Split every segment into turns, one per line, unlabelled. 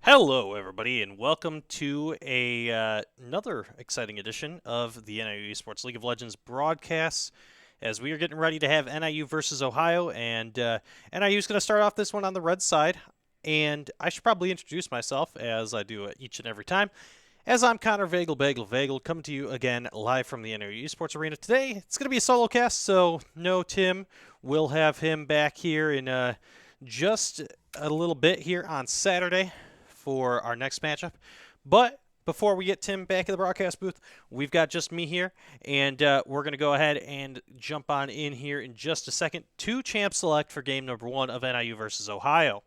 Hello, everybody, and welcome to another exciting edition of the NIU Esports League of Legends broadcasts. As we are getting ready to have NIU versus Ohio, and NIU is going to start off this one on the red side. And I should probably introduce myself, as I do each and every time. As I'm Connor Vagel, coming to you again live from the NIU Esports Arena. Today, it's going to be a solo cast, so no Tim. We'll have him back here in just a little bit here on Saturday for our next matchup. But before we get Tim back in the broadcast booth, we've got just me here, and we're going to go ahead and jump on in here in just a second to champ select for game number 1 of NIU versus Ohio.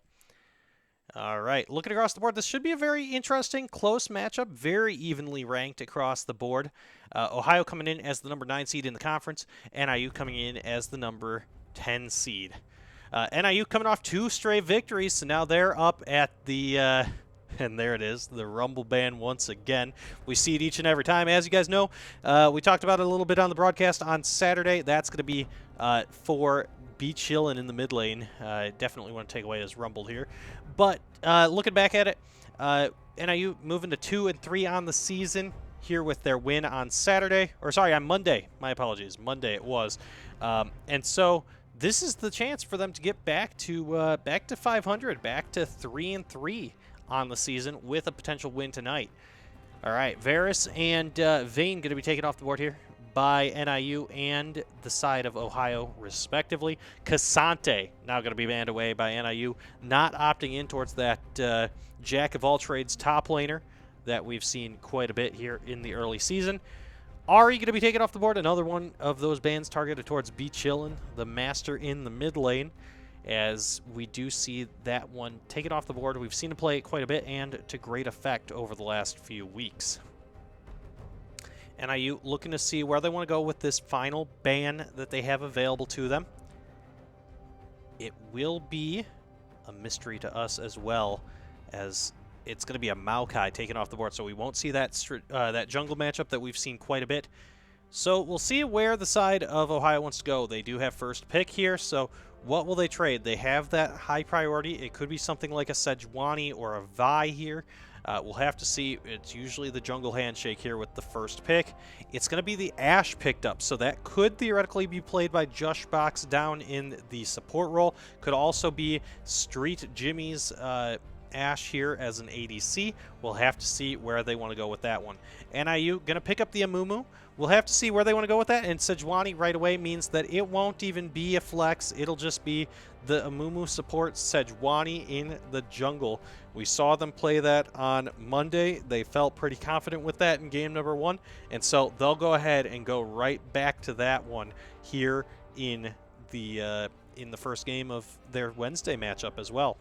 All right, looking across the board, this should be a very interesting, close matchup, very evenly ranked across the board. Ohio coming in as the number 9 seed in the conference, NIU coming in as the number 10 seed. NIU coming off 2 straight victories, so now they're up at the and there it is, the Rumble ban once again. We see it each and every time. As you guys know, we talked about it a little bit on the broadcast on Saturday. That's going to be for Beach Hill and in the mid lane. Definitely want to take away his Rumble here. But looking back at it, NIU moving to 2 and 3 on the season here with their win on Saturday. Or sorry, on Monday. My apologies. Monday it was. And so this is the chance for them to get back to 500, back to 3 and 3 on the season with a potential win tonight. All right, Varus and Vayne going to be taken off the board here by NIU and the side of Ohio, respectively. Cassante now going to be banned away by NIU, not opting in towards that jack-of-all-trades top laner that we've seen quite a bit here in the early season. Ari going to be taken off the board, another one of those bans targeted towards B-Chillin', the master in the mid lane, as we do see that one taken off the board. We've seen him play quite a bit and to great effect over the last few weeks. NIU looking to see where they want to go with this final ban that they have available to them. It will be a mystery to us as well, as it's going to be a Maokai taken off the board, so we won't see that jungle matchup that we've seen quite a bit. So we'll see where the side of Ohio wants to go. They do have first pick here, so what will they trade? They have that high priority. It could be something like a Sejuani or a Vi here. We'll have to see. It's usually the jungle handshake here with the first pick. It's going to be the Ashe picked up, so that could theoretically be played by Jushbox down in the support role. Could also be Street Jimmy's Ashe here as an ADC. We'll have to see where they want to go with that one. NIU going to pick up the Amumu. We'll have to see where they want to go with that, and Sejuani right away means that it won't even be a flex. It'll just be the Amumu support Sejuani in the jungle. We saw them play that on Monday. They felt pretty confident with that in game number 1, and so they'll go ahead and go right back to that one here in the first game of their Wednesday matchup as well.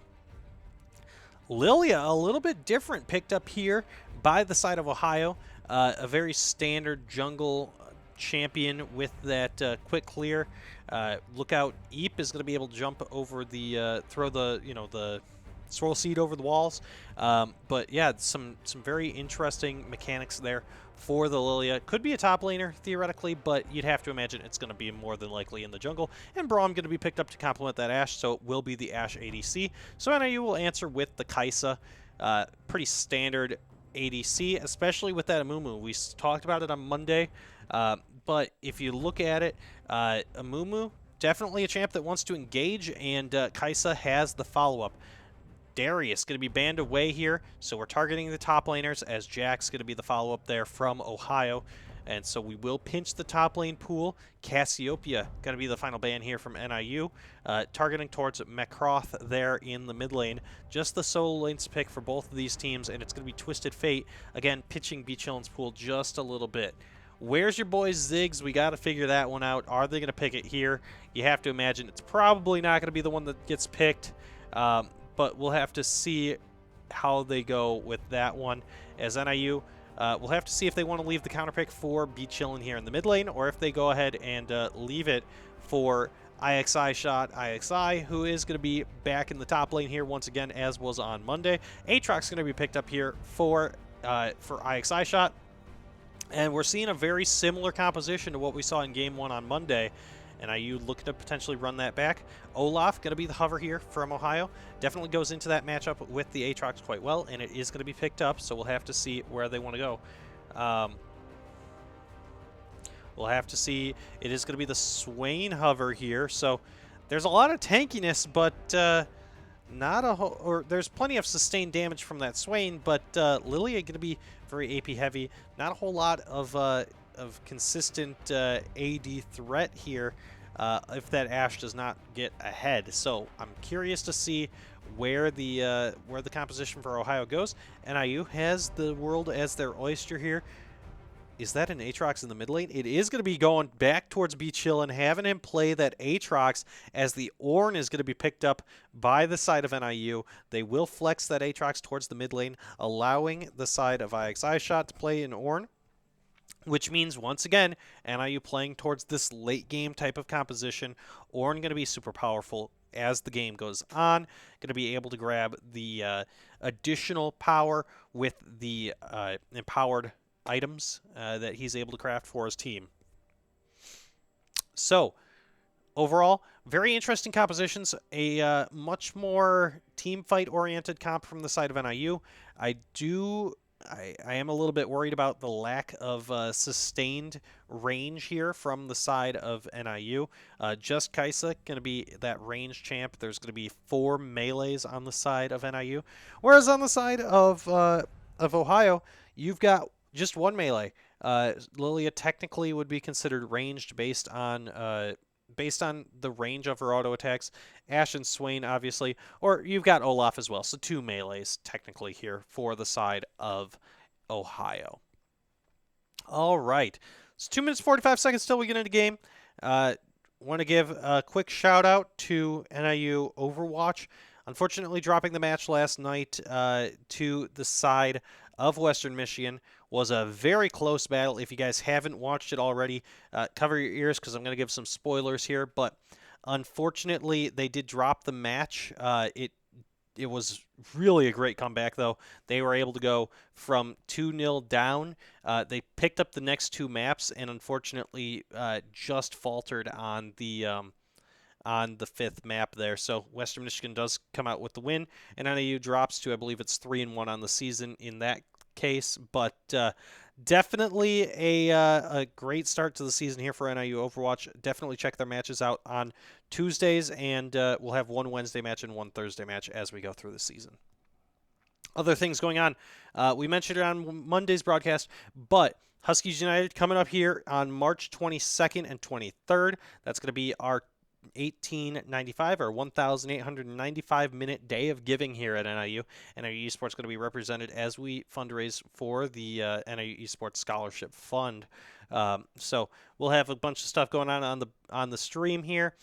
Lilia, a little bit different, picked up here by the side of Ohio. A very standard jungle champion with that quick clear. Look out, Eep is going to be able to jump over the, throw the, the swirl seed over the walls. But yeah, some very interesting mechanics there for the Lilia. Could be a top laner, theoretically, but you'd have to imagine it's going to be more than likely in the jungle. And Braum going to be picked up to complement that Ashe, so it will be the Ashe ADC. So NIU will answer with the Kai'Sa. Pretty standard ADC, especially with that Amumu. We talked about it on Monday, but if you look at it, Amumu, definitely a champ that wants to engage, and Kai'Sa has the follow-up. Darius going to be banned away here, so we're targeting the top laners, as Jack's going to be the follow-up there from Ohio, and so we will pinch the top lane pool. Cassiopeia going to be the final ban here from NIU, targeting towards Macroth there in the mid lane. Just the solo lanes pick for both of these teams, and it's going to be Twisted Fate, again, pitching B-Chillin's pool just a little bit. Where's your boy Ziggs? We got to figure that one out. Are they going to pick it here? You have to imagine it's probably not going to be the one that gets picked, but we'll have to see how they go with that one. As NIU, we'll have to see if they want to leave the counter pick for B-Chillin' here in the mid lane, or if they go ahead and leave it for IXI shot. IXI, who is going to be back in the top lane here once again, as was on Monday. Aatrox going to be picked up here for IXI shot. And we're seeing a very similar composition to what we saw in Game 1 on Monday, NIU looking to potentially run that back. Olaf going to be the hover here from Ohio. Definitely goes into that matchup with the Aatrox quite well, and it is going to be picked up, so we'll have to see where they want to go. We'll have to see. It is going to be the Swain hover here, so there's a lot of tankiness, but not a whole, or there's plenty of sustained damage from that Swain, but Lilia going to be very AP heavy. Not a whole lot of consistent AD threat here if that Ashe does not get ahead. So I'm curious to see where the composition for Ohio goes. NIU has the world as their oyster here. Is that an Aatrox in the mid lane? It is going to be going back towards Beach Hill and having him play that Aatrox as the Ornn is going to be picked up by the side of NIU. They will flex that Aatrox towards the mid lane, allowing the side of IXI Shot to play an Ornn, which means, once again, NIU playing towards this late game type of composition. Ornn going to be super powerful as the game goes on. Going to be able to grab the additional power with the empowered items that he's able to craft for his team. So, overall, very interesting compositions. A much more team fight oriented comp from the side of NIU. I am a little bit worried about the lack of sustained range here from the side of NIU. Just Kaisa going to be that range champ. There's going to be 4 melees on the side of NIU, whereas on the side of Ohio, you've got just 1 melee. Lilia technically would be considered ranged based on the range of her auto attacks. Ashe and Swain, obviously, or you've got Olaf as well. So 2 melees technically here for the side of Ohio. All right, it's 2 minutes 45 seconds till we get into game. Want to give a quick shout out to NIU Overwatch. Unfortunately, dropping the match last night to the side of Western Michigan was a very close battle. If you guys haven't watched it already, cover your ears because I'm going to give some spoilers here. But unfortunately, they did drop the match. It was really a great comeback, though. They were able to go from 2-0 down. They picked up the next 2 maps and unfortunately just faltered on the 5th map there. So Western Michigan does come out with the win, and NIU drops to, I believe it's 3-1 on the season in that case. But definitely a great start to the season here for NIU Overwatch. Definitely check their matches out on Tuesdays, and we'll have 1 Wednesday match and 1 Thursday match as we go through the season. Other things going on. We mentioned it on Monday's broadcast, but Huskies United coming up here on March 22nd and 23rd. That's going to be our 1895 or 1,895 minute day of giving here at NIU. NIU Esports going to be represented as we fundraise for the NIU Esports Scholarship Fund. So we'll have a bunch of stuff going on the stream here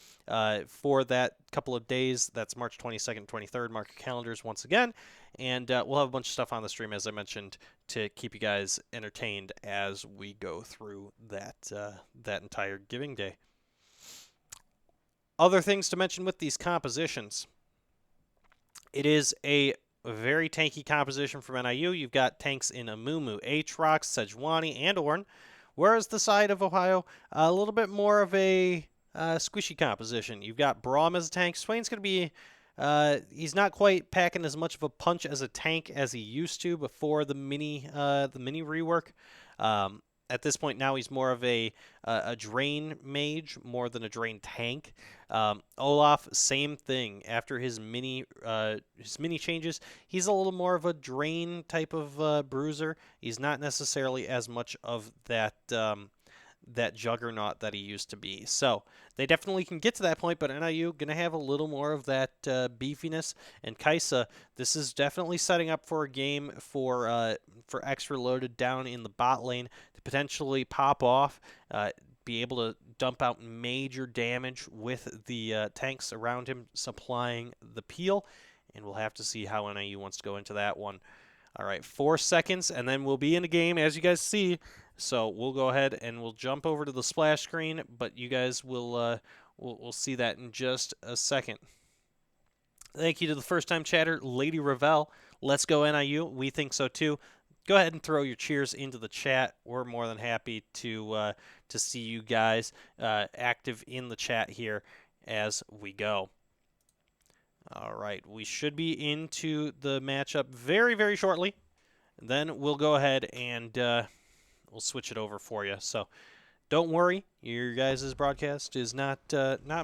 for that couple of days. That's March 22nd, 23rd. Mark your calendars once again, and we'll have a bunch of stuff on the stream, as I mentioned, to keep you guys entertained as we go through that entire giving day. Other things to mention with these compositions. It is a very tanky composition from NIU. You've got tanks in Amumu, Aatrox, Sejuani, and Ornn. Whereas the side of Ohio, a little bit more of a squishy composition. You've got Braum as a tank. Swain's going to be... he's not quite packing as much of a punch as a tank as he used to before the mini rework. At this point now, he's more of a drain mage more than a drain tank. Olaf, same thing. After his mini changes, he's a little more of a drain type of bruiser. He's not necessarily as much of that juggernaut that he used to be. So they definitely can get to that point, but NIU going to have a little more of that beefiness. And Kaisa, this is definitely setting up for a game for extra loaded down in the bot lane to potentially pop off, be able to dump out major damage with the tanks around him supplying the peel. And we'll have to see how NIU wants to go into that one. All right, 4 seconds, and then we'll be in a game, as you guys see. So we'll go ahead and we'll jump over to the splash screen, but you guys will we'll see that in just a second. Thank you to the first-time chatter, Lady Ravel. Let's go NIU. We think so too. go ahead and throw your cheers into the chat. We're more than happy to see you guys active in the chat here as we go. All right, we should be into the matchup very, very shortly. Then we'll go ahead and we'll switch it over for you. So don't worry, your guys' broadcast is not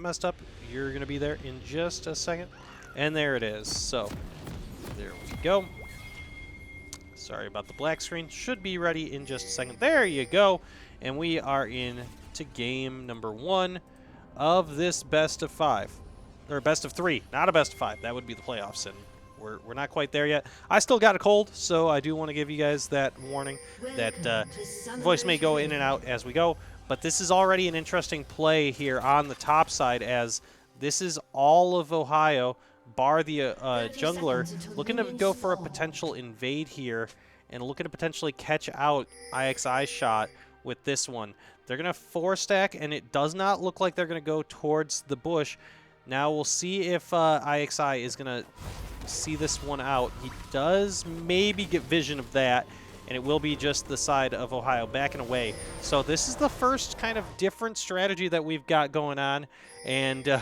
messed up. You're going to be there in just a second. And there it is. So there we go. Sorry about the black screen. Should be ready in just a second. There you go. And we are in to game number 1 of this best of 5. Or best of 3. Not a best of 5. That would be the playoffs. And we're not quite there yet. I still got a cold, so I do want to give you guys that warning that voice may go in and out as we go. But this is already an interesting play here on the top side, as this is all of Ohio, bar the jungler, looking to go for a potential invade here and looking to potentially catch out IXI's shot with this one. They're going to 4-stack, and it does not look like they're going to go towards the bush. Now we'll see if IXI is going to see this one out. He does maybe get vision of that, and it will be just the side of Ohio backing away. So this is the first kind of different strategy that we've got going on, and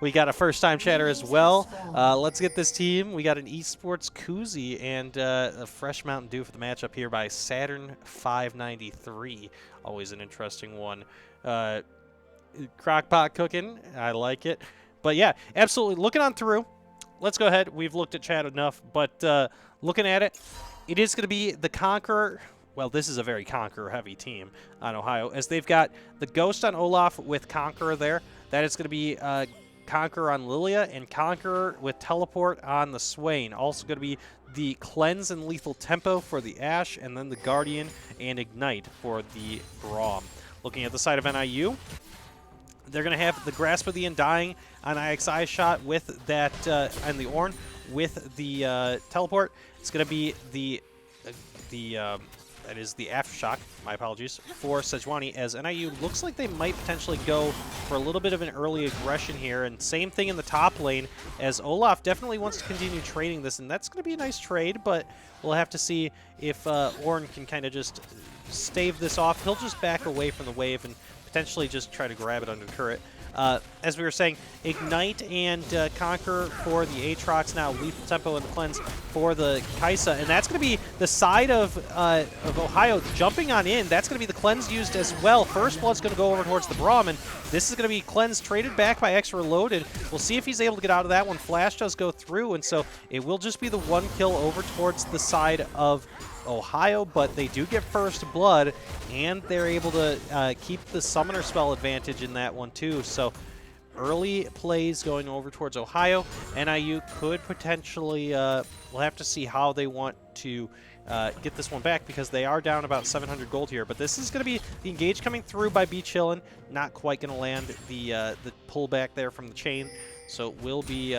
we got a first-time chatter as well. Let's get this team. We got an esports koozie and a fresh Mountain Dew for the matchup here by Saturn 593. Always an interesting one. Crockpot cooking. I like it. But yeah, absolutely. Looking on through. Let's go ahead. We've looked at chat enough, but looking at it, it is going to be the Conqueror. Well, this is a very Conqueror-heavy team on Ohio, as they've got the Ghost on Olaf with Conqueror there. That is going to be Conqueror on Lilia, and Conqueror with Teleport on the Swain. Also going to be the Cleanse and Lethal Tempo for the Ashe, and then the Guardian and Ignite for the Braum. Looking at the side of NIU, they're going to have the Grasp of the Undying on IXI shot with that, and the Ornn with the Teleport. It's going to be that is the Aftershock, my apologies, for Sejuani, as NIU looks like they might potentially go for a little bit of an early aggression here. And same thing in the top lane, as Olaf definitely wants to continue trading this, and that's going to be a nice trade, but we'll have to see if Ornn can kind of just stave this off. He'll just back away from the wave and potentially just try to grab it under turret. As we were saying, Ignite and Conquer for the Aatrox, now Lethal Tempo and Cleanse for the Kai'Sa, and that's going to be the side of Ohio jumping on in. That's going to be the Cleanse used as well. First Blood's going to go over towards the Braum, and this is going to be Cleanse traded back by X Reloaded. We'll see if he's able to get out of that one. Flash does go through, and so it will just be the one kill over towards the side of Ohio, but they do get first blood, and they're able to keep the summoner spell advantage in that one too. So early plays going over towards Ohio. NIU could potentially, we'll have to see how they want to get this one back, because they are down about 700 gold here. But this is going to be the engage coming through by B Chillin', not quite going to land the pullback there from the chain. So it will be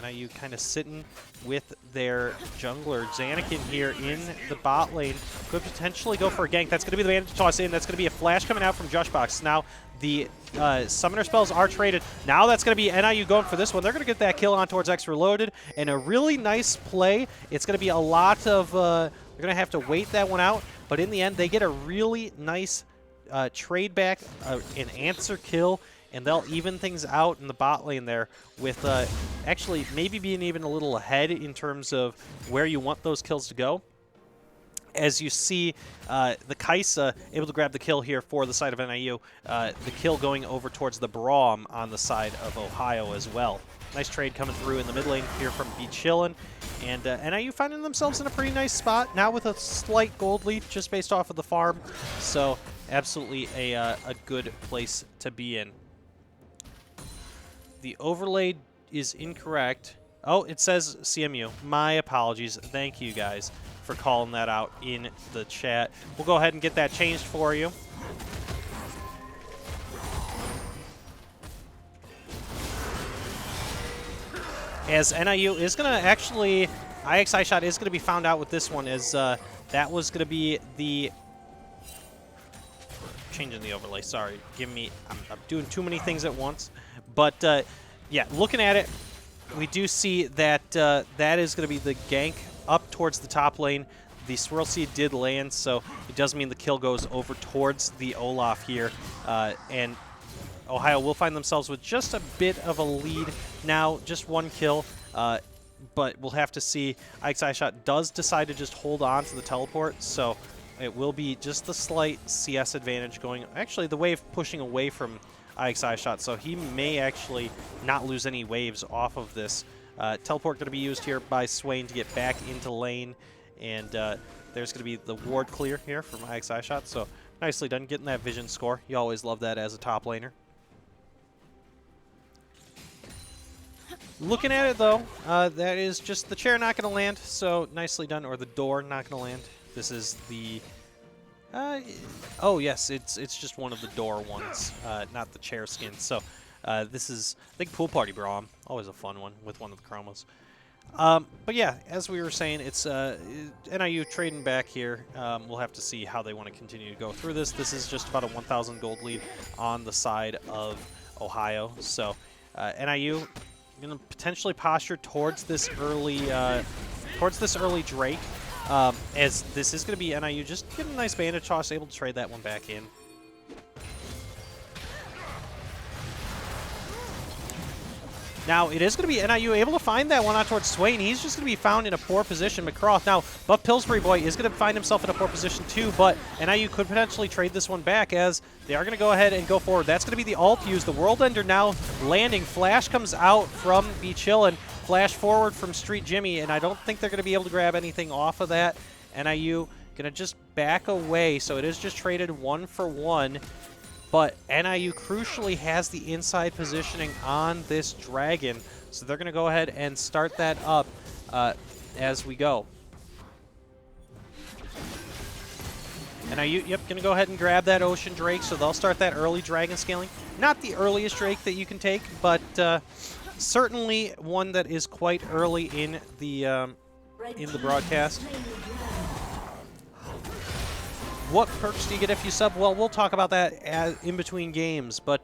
NIU kind of sitting with their jungler. Xanakin here in the bot lane could potentially go for a gank. That's going to be the man to toss in. That's going to be a flash coming out from Joshbox. Now the summoner spells are traded. Now that's going to be NIU going for this one. They're going to get that kill on towards X Reloaded, and a really nice play. It's going to be a lot of, they're going to have to wait that one out, but in the end they get a really nice trade back, an answer kill, and they'll even things out in the bot lane there with actually maybe being even a little ahead in terms of where you want those kills to go. As you see, the Kai'Sa able to grab the kill here for the side of NIU. The kill going over towards the Braum on the side of Ohio as well. Nice trade coming through in the mid lane here from B Chillin'. And NIU finding themselves in a pretty nice spot, now with a slight gold lead just based off of the farm. So absolutely a good place to be in. The overlay is incorrect. Oh, it says CMU. My apologies. Thank you guys for calling that out in the chat. We'll go ahead and get that changed for you. As NIU is going to actually, IXI shot is going to be found out with this one, as that was going to be the, changing the overlay, sorry. Give me, I'm doing too many things at once. But yeah, looking at it, we do see that that is going to be the gank up towards the top lane. The Swirl Seed did land, so it does mean the kill goes over towards the Olaf here. And Ohio will find themselves with just a bit of a lead now, just one kill. But we'll have to see. Ike's Eye Shot does decide to just hold on to the teleport, so it will be just the slight CS advantage going. Actually, the wave pushing away from Ike's Eye Shot, so he may actually not lose any waves off of this. Teleport going to be used here by Swain to get back into lane, and there's going to be the ward clear here from Ike's Eye Shot, so nicely done getting that vision score. You always love that as a top laner. Looking at it, though, that is just the chair not going to land, so nicely done, or the door not going to land. This is the... oh, yes, it's just one of the door ones, not the chair skins. So this is, I think, Pool Party Braum. Always a fun one with one of the chromos. But yeah, as we were saying, it's NIU trading back here. We'll have to see how they want to continue to go through this. This is just about a 1,000 gold lead on the side of Ohio. So NIU going to potentially posture towards this early Drake, as this is going to be NIU just getting a nice bandage toss, able to trade that one back in. Now, it is going to be NIU able to find that one out towards Swain. He's just going to be found in a poor position. McCroth. Now, Buff Pillsbury Boy is going to find himself in a poor position too, but NIU could potentially trade this one back as they are going to go ahead and go forward. That's going to be the ult use. The World Ender now landing. Flash comes out from Be Chillin'. Flash forward from Street Jimmy, and I don't think they're going to be able to grab anything off of that. NIU going to just back away, so it is just traded 1-for-1. But NIU crucially has the inside positioning on this dragon, so they're going to go ahead and start that up as we go. NIU, yep, going to go ahead and grab that Ocean Drake, so they'll start that early dragon scaling. Not the earliest Drake that you can take, but certainly one that is quite early in the broadcast. What perks do you get if you sub? Well, we'll talk about that in between games. But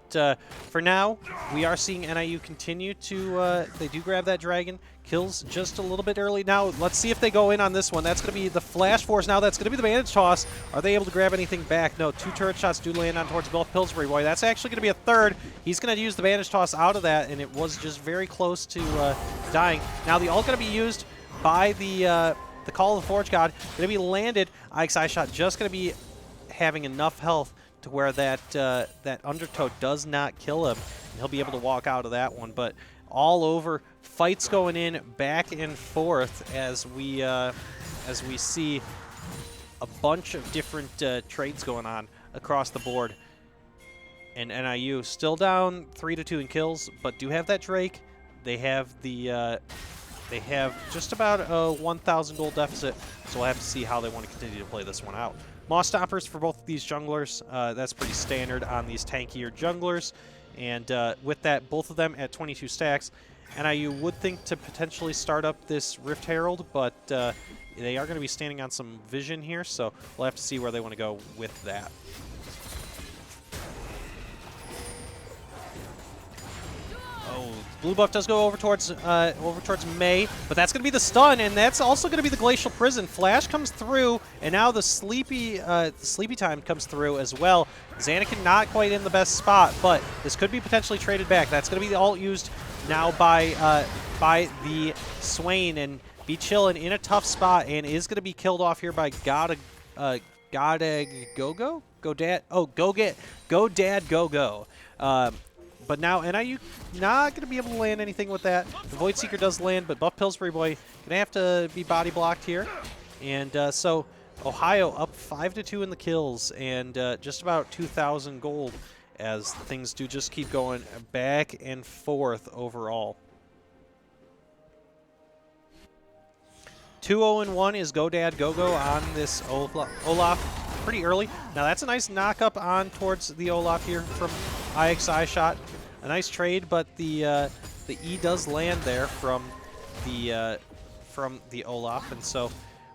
for now, we are seeing NIU continue to... they do grab that dragon. Kills just a little bit early. Now, let's see if they go in on this one. That's going to be the Flash Force. Now, that's going to be the bandage toss. Are they able to grab anything back? No, 2 turret shots do land on towards Buff Pillsbury Boy. That's actually going to be a third. He's going to use the bandage toss out of that, and it was just very close to dying. Now, the ult going to be used by the Call of the Forge God. Going to be landed. Ike's Eye Shot just going to be having enough health to where that that Undertow does not kill him. He'll be able to walk out of that one. But all over, fights going in back and forth as we see a bunch of different trades going on across the board. And NIU still down 3-2 in kills, but do have that Drake. They have the they have just about a 1,000 gold deficit, so we'll have to see how they want to continue to play this one out. Moss Stompers for both of these junglers, that's pretty standard on these tankier junglers. And with that, both of them at 22 stacks. NIU would think to potentially start up this Rift Herald, but they are going to be standing on some vision here, so we'll have to see where they want to go with that. Oh, blue buff does go over towards May, but that's going to be the stun, and that's also going to be the Glacial Prison. Flash comes through, and now the Sleepy Time comes through as well. Xanakin not quite in the best spot, but this could be potentially traded back. That's going to be the ult used now by the Swain, and Be Chillin' in a tough spot, and is going to be killed off here by Godad Go-Go? Godad Go-Go. But now NIU not going to be able to land anything with that. The Void Seeker does land, but Buff Pillsbury Boy going to have to be body blocked here. And so Ohio up 5-2 in the kills and just about 2,000 gold as things do just keep going back and forth overall. 2-0-1 is Godad Go-Go on this Olaf pretty early. Now that's a nice knock up on towards the Olaf here from Ike's Eye Shot. A nice trade, but the E does land there from the Olaf, and so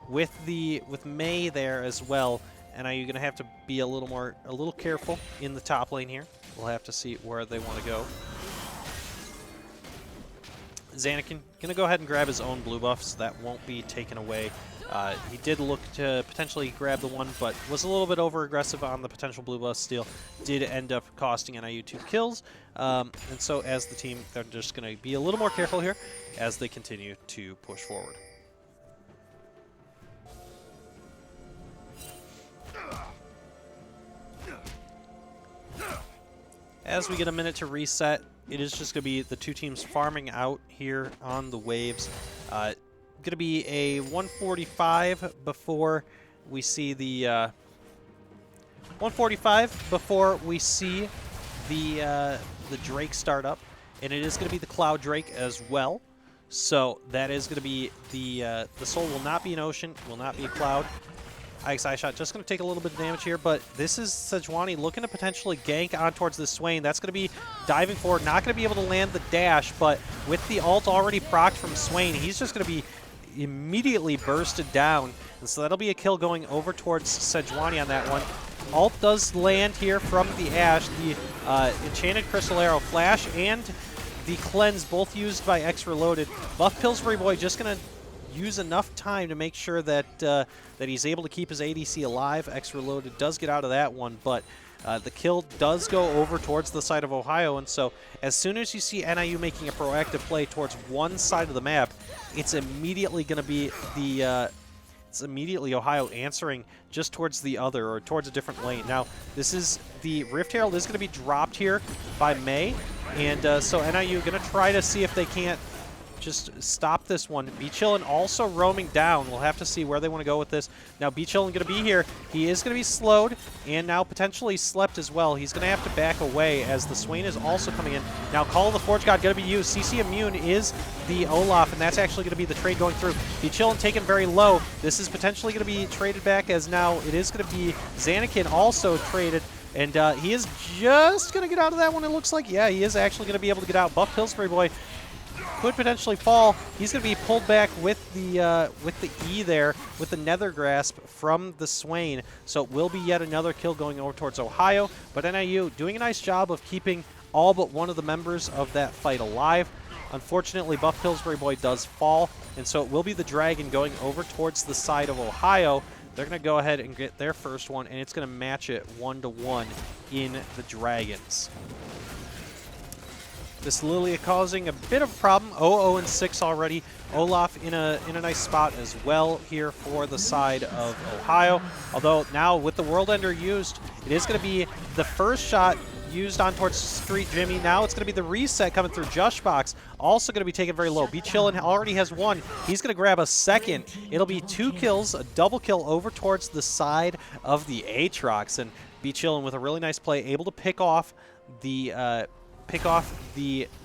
with May there as well, and you're gonna have to be a little careful in the top lane here. We'll have to see where they want to go. Zanakin going to go ahead and grab his own blue buff, so that won't be taken away. He did look to potentially grab the one, but was a little bit over-aggressive on the potential blue buff steal. Did end up costing NIU 2 kills. And so as the team, they're just going to be a little more careful here as they continue to push forward. As we get a minute to reset, it is just going to be the two teams farming out here on the waves. Going to be a 145 before we see the 145 before we see the Drake start up, and it is going to be the Cloud Drake as well. So that is going to be the Soul will not be an Ocean, will not be a Cloud. IXI shot just going to take a little bit of damage here, but this is Sejuani looking to potentially gank on towards this Swain. That's going to be diving forward, not going to be able to land the dash, but with the ult already procced from Swain, he's just going to be immediately bursted down. And so that'll be a kill going over towards Sejuani on that one. Ult does land here from the Ashe. The Enchanted Crystal Arrow Flash and the Cleanse both used by X Reloaded. Buff Pillsbury Boy just going to use enough time to make sure that that he's able to keep his ADC alive. X Reloaded does get out of that one, but the kill does go over towards the side of Ohio, and so as soon as you see NIU making a proactive play towards one side of the map, it's immediately going to be the it's immediately Ohio answering just towards the other or towards a different lane. Now, this is the Rift Herald is going to be dropped here by May, and so NIU going to try to see if they can't just stop this one. B-Chillin also roaming down. We'll have to see where they want to go with this. Now, B-Chillin going to be here. He is going to be slowed and now potentially slept as well. He's going to have to back away as the Swain is also coming in. Now, Call of the Forge God going to be used. CC Immune is the Olaf, and that's actually going to be the trade going through. B-Chillin taken very low. This is potentially going to be traded back, as now it is going to be Zanakin also traded. And he is just going to get out of that one, it looks like. Yeah, he is actually going to be able to get out. Buff Pillsbury Boy could potentially fall. He's going to be pulled back with the E there, with the Nether Grasp from the Swain. So it will be yet another kill going over towards Ohio. But NIU doing a nice job of keeping all but one of the members of that fight alive. Unfortunately, Buff Pillsbury Boy does fall, and so it will be the Dragon going over towards the side of Ohio. They're going to go ahead and get their first one, and it's going to match it 1-1 in the Dragons. This Lilia causing a bit of a problem. 0-0-6 already. Olaf in a nice spot as well here for the side of Ohio. Although now with the World Ender used, it is going to be the first shot used on towards Street Jimmy. Now it's going to be the reset coming through Jushbox. Also going to be taken very low. B-Chillin already has one. He's going to grab a second. It'll be 2 kills, a double kill over towards the side of the Aatrox. And B-Chillin with a really nice play, able to pick off the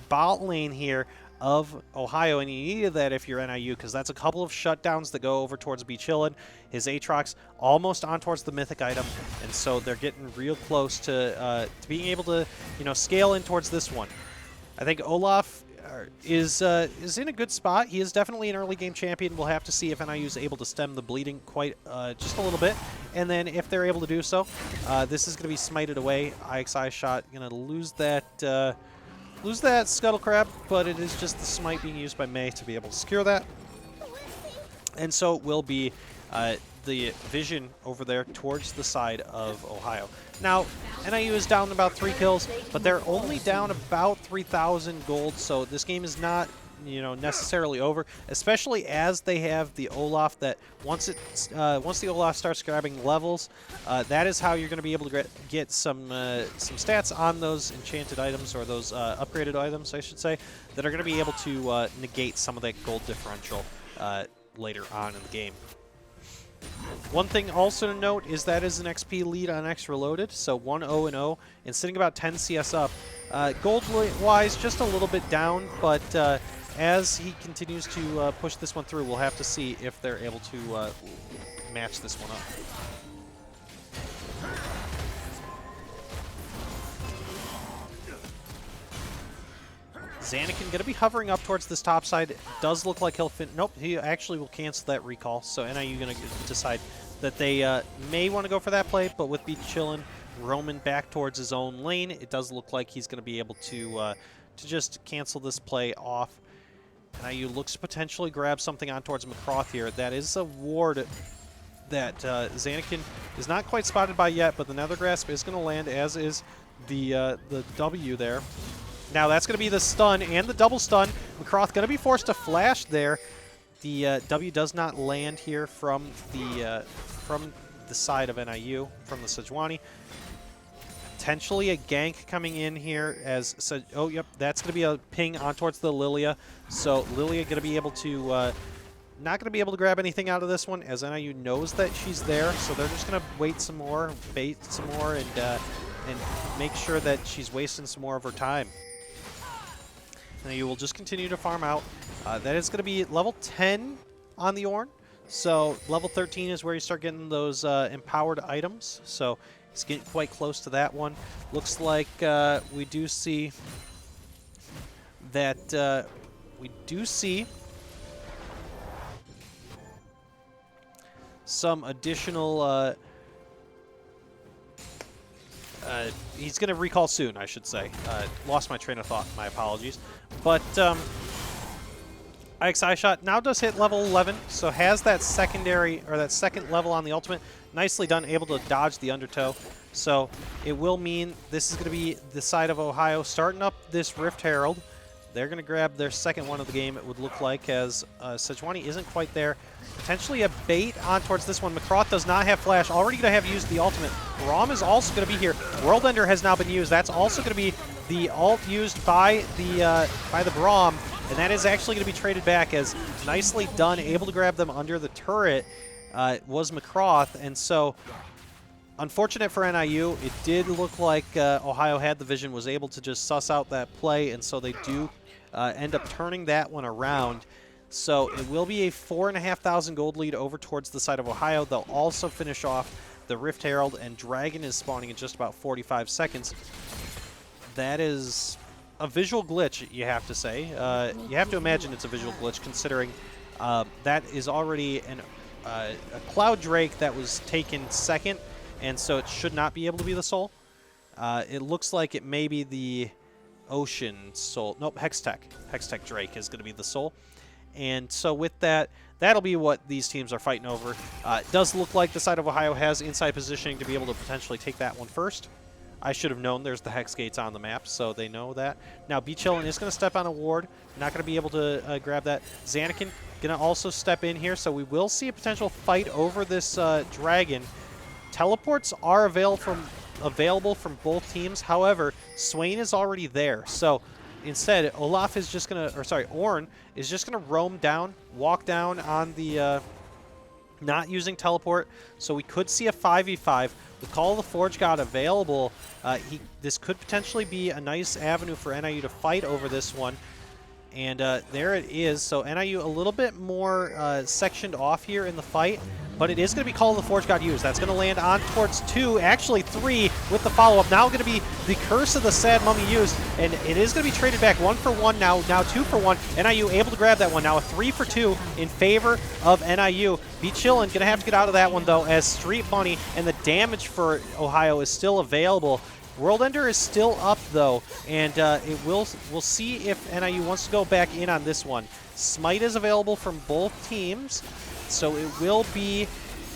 bot lane here of Ohio, and you needed that if you're NIU, because that's a couple of shutdowns that go over towards B-Chillin. His Aatrox almost on towards the mythic item, and so they're getting real close to being able to, you know, scale in towards this one. I think Olaf is in a good spot. He is definitely an early game champion. We'll have to see if NIU is able to stem the bleeding quite just a little bit, and then if they're able to do so, this is going to be smited away. IXI shot going to lose that Scuttle Crab, but it is just the smite being used by May to be able to secure that. And so it will be the Vision over there towards the side of Ohio. Now, NIU is down about 3 kills, but they're only down about 3,000 gold, so this game is not, you know, necessarily over, especially as they have the Olaf that once the Olaf starts grabbing levels, that is how you're going to be able to get some stats on those enchanted items, or those upgraded items, I should say, that are going to be able to negate some of that gold differential later on in the game. One thing also to note is that is an XP lead on X Reloaded, so 1-0-0 and sitting about 10 CS up. Gold-wise, just a little bit down, but as he continues to push this one through, we'll have to see if they're able to match this one up. Zanakin going to be hovering up towards this top side. Does look like he'll nope, he actually will cancel that recall, so NIU going to decide that they may want to go for that play, but with B-Chillin roaming back towards his own lane, it does look like he's going to be able to just cancel this play off. NIU looks to potentially grab something on towards McCroth here. That is a ward that Zanakin is not quite spotted by yet, but the Nether Grasp is going to land, as is the W there. Now that's going to be the stun and the double stun. McCroth going to be forced to flash there. The W does not land here from the side of NIU, from the Sejuani. Potentially a gank coming in here as oh yep, that's going to be a ping on towards the Lilia. So Lilia going to be able to not going to be able to grab anything out of this one, as NIU knows that she's there. So they're just going to wait some more, bait some more, and make sure that she's wasting some more of her time. NIU will just continue to farm out. That is going to be level 10 on the Ornn. So level 13 is where you start getting those empowered items. So it's getting quite close to that one. Looks like we do see that some additional. He's going to recall soon, I should say. Lost my train of thought. My apologies. But IXI shot now does hit level 11, so has that secondary, or that second level on the ultimate. Nicely done, able to dodge the undertow. So it will mean this is going to be the side of Ohio starting up this Rift Herald. They're going to grab their second one of the game, it would look like, as Sejuani isn't quite there. Potentially a bait on towards this one. McCroth does not have flash. Already going to have used the ultimate. Braum is also going to be here. World Ender has now been used. That's also going to be the ult used by the Braum, and that is actually going to be traded back, as nicely done. Able to grab them under the turret was McCroth, and so unfortunate for NIU. It did look like Ohio had the vision, was able to just suss out that play, and so they do end up turning that one around. So it will be a 4,500 gold lead over towards the side of Ohio. They'll also finish off the Rift Herald, and Dragon is spawning in just about 45 seconds. That is a visual glitch, you have to say. You have to imagine it's a visual glitch, considering that is already a Cloud Drake that was taken second, and so it should not be able to be the soul. It looks like it may be the Ocean Soul. Nope, Hextech. Hextech Drake is going to be the soul. And so with that, that'll be what these teams are fighting over. It does look like the side of Ohio has inside positioning to be able to potentially take that one first. I should have known there's the Hex Gates on the map, so they know that. Now, Beachillin is going to step on a ward. Not going to be able to grab that. Zanakin going to also step in here, so we will see a potential fight over this Dragon. Teleports are available from both teams. However, Swain is already there. So instead, Olaf is just going to, or sorry, Ornn is just going to roam down, walk down on the, not using teleport. So we could see a 5v5 with Call of the Forge God available. This could potentially be a nice avenue for NIU to fight over this one. And there it is. So NIU a little bit more sectioned off here in the fight, but it is going to be Call of the Forge God used. That's going to land on towards 2, actually 3 with the follow-up. Now going to be the Curse of the Sad Mummy used, and it is going to be traded back 1 for 1 now 2 for 1. NIU able to grab that one. Now a 3 for 2 in favor of NIU. Beachillin going to have to get out of that one, though, as Street Bunny and the damage for Ohio is still available. World Ender is still up, though, and we'll see if NIU wants to go back in on this one. Smite is available from both teams, so it will be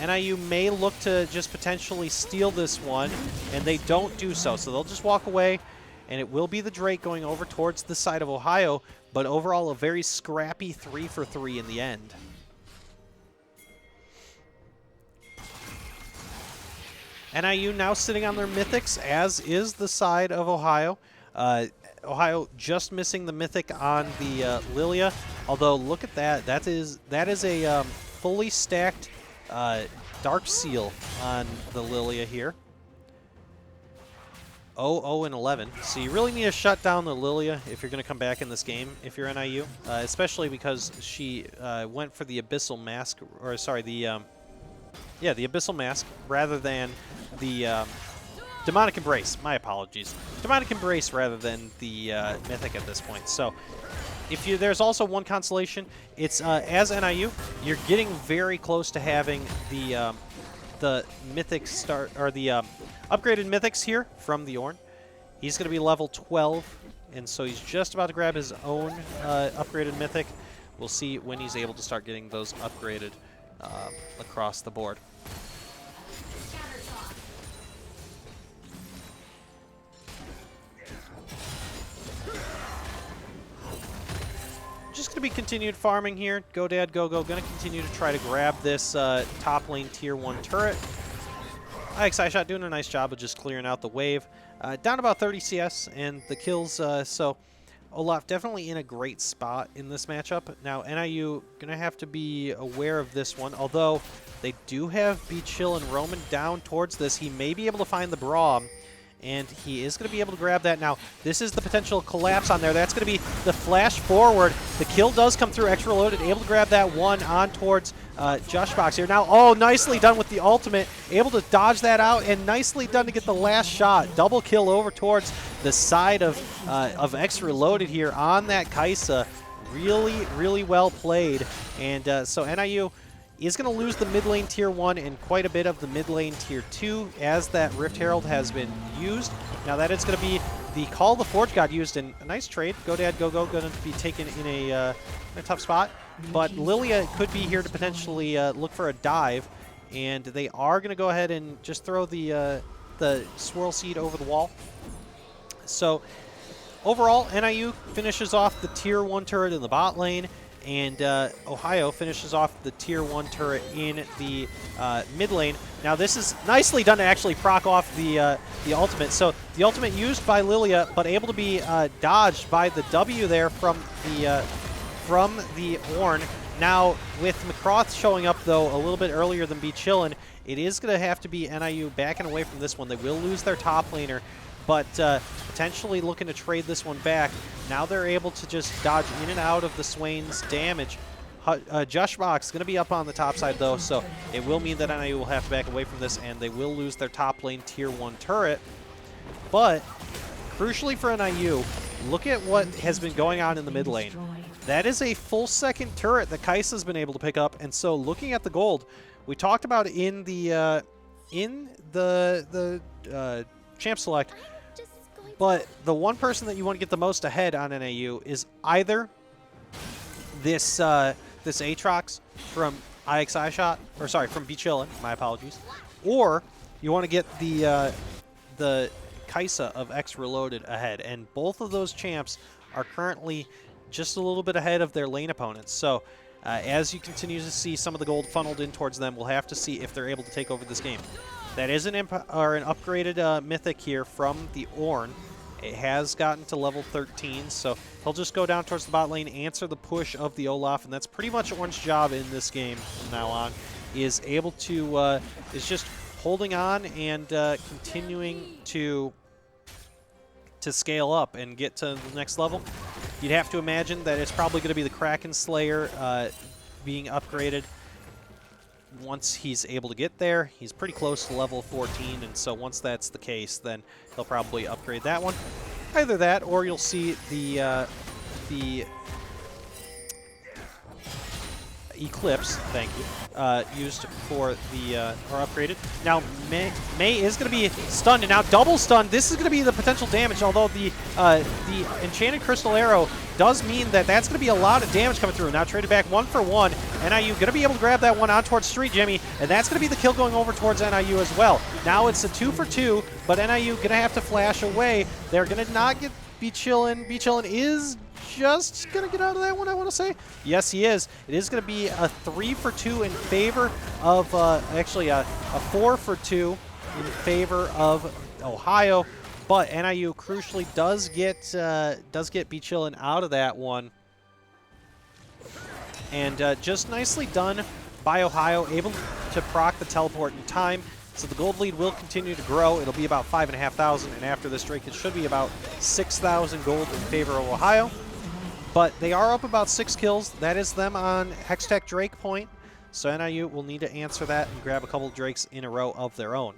NIU may look to just potentially steal this one, and they don't do so. So they'll just walk away, and it will be the Drake going over towards the side of Ohio, but overall a very scrappy 3 for 3 in the end. NIU now sitting on their Mythics, as is the side of Ohio. Ohio just missing the Mythic on the Lilia. Although, look at that. That is a fully stacked Dark Seal on the Lilia here. 0, and 11. So you really need to shut down the Lilia if you're going to come back in this game, if you're NIU. Especially because she went for the Abyssal Mask, or sorry, the Abyssal Mask, rather than the Demonic Embrace. My apologies. Demonic Embrace rather than the Mythic at this point. So if there's also one consolation, it's as NIU, you're getting very close to having the Mythic start, or the upgraded Mythics here from the Ornn. He's going to be level 12, and so he's just about to grab his own upgraded mythic. We'll see when he's able to start getting those upgraded across the board. Just going to be continued farming here. Go, Dad, go, go. Going to continue to try to grab this top lane tier 1 turret. Shot doing a nice job of just clearing out the wave. Down about 30 CS and the kills, so Olaf definitely in a great spot in this matchup. Now, NIU going to have to be aware of this one, although they do have Be Chill and Roman down towards this. He may be able to find the Braum, and he is going to be able to grab that. Now, this is the potential collapse on there. That's going to be the flash forward. The kill does come through, extra loaded, able to grab that one on towards Joshbox here. Now, oh, nicely done with the ultimate. Able to dodge that out, and nicely done to get the last shot. Double kill over towards the side of extra loaded here on that Kaisa. Really, really well played. And so NIU is going to lose the mid lane tier 1 and quite a bit of the mid lane tier 2 as that Rift Herald has been used. Now that is going to be the Call of the Forge God used in a nice trade. Go, Dad, go, go. Going to be taken in a tough spot. But Lilia could be here to potentially look for a dive. And they are going to go ahead and just throw the Swirl Seed over the wall. So overall, NIU finishes off the tier 1 turret in the bot lane. And Ohio finishes off the tier 1 turret in the mid lane. Now this is nicely done to actually proc off the ultimate. So the ultimate used by Lilia, but able to be dodged by the W there from the Ornn. Now with McCroth showing up though a little bit earlier than Be Chillin', it is going to have to be NIU backing away from this one. They will lose their top laner, but potentially looking to trade this one back. Now they're able to just dodge in and out of the Swain's damage. Joshbox going to be up on the top side though, so it will mean that NIU will have to back away from this, and they will lose their top lane tier 1 turret. But crucially for NIU, look at what has been going on in the mid lane. That is a full second turret that Kaisa's been able to pick up, and so looking at the gold, we talked about in the champ select. But the one person that you want to get the most ahead on NIU is either this this Aatrox from Shot, or sorry, from Be Chillin', my apologies, or you want to get the Kaisa of X Reloaded ahead, and both of those champs are currently just a little bit ahead of their lane opponents. So as you continue to see some of the gold funneled in towards them, we'll have to see if they're able to take over this game. That is an upgraded mythic here from the Ornn. It has gotten to level 13, so he'll just go down towards the bot lane, answer the push of the Olaf, and that's pretty much Ornn's job in this game from now on, is able to, is just holding on and continuing to scale up and get to the next level. You'd have to imagine that it's probably going to be the Kraken Slayer being upgraded. Once he's able to get there, he's pretty close to level 14, and so once that's the case, then he'll probably upgrade that one. Either that, or you'll see the Eclipse, thank you, used for the, or upgraded. Now, Mei is going to be stunned, and now double stunned. This is going to be the potential damage, although the Enchanted Crystal Arrow does mean that that's going to be a lot of damage coming through. Now traded back 1 for 1. NIU going to be able to grab that one on towards Street Jimmy, and that's going to be the kill going over towards NIU as well. Now it's a 2 for 2, but NIU going to have to flash away. They're going to not get Be Chillin'. Be Chillin' is just going to get out of that one, I want to say. Yes, he is. It is going to be a 3 for 2 in favor of, actually a 4 for 2 in favor of Ohio. But NIU crucially does get Be Chillin' out of that one. And just nicely done by Ohio, able to proc the teleport in time. So the gold lead will continue to grow. It'll be about 5,500, and after this Drake, it should be about 6,000 gold in favor of Ohio. But they are up about 6 kills. That is them on Hextech Drake point. So NIU will need to answer that and grab a couple of Drakes in a row of their own.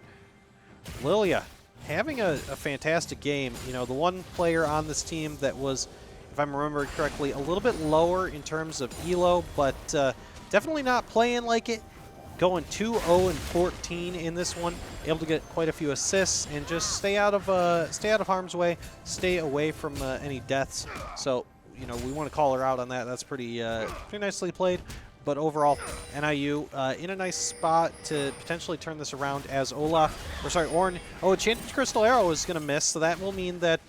Lilia having a fantastic game. You know, the one player on this team that was, if I'm remembering correctly, a little bit lower in terms of elo, but definitely not playing like it. going 2-0-14 in this one, able to get quite a few assists and just stay out of harm's way, stay away from any deaths. So, you know, we want to call her out on that. That's pretty nicely played. But overall, NIU in a nice spot to potentially turn this around as Orn. Oh, Enchanted Crystal Arrow is going to miss, so that will mean that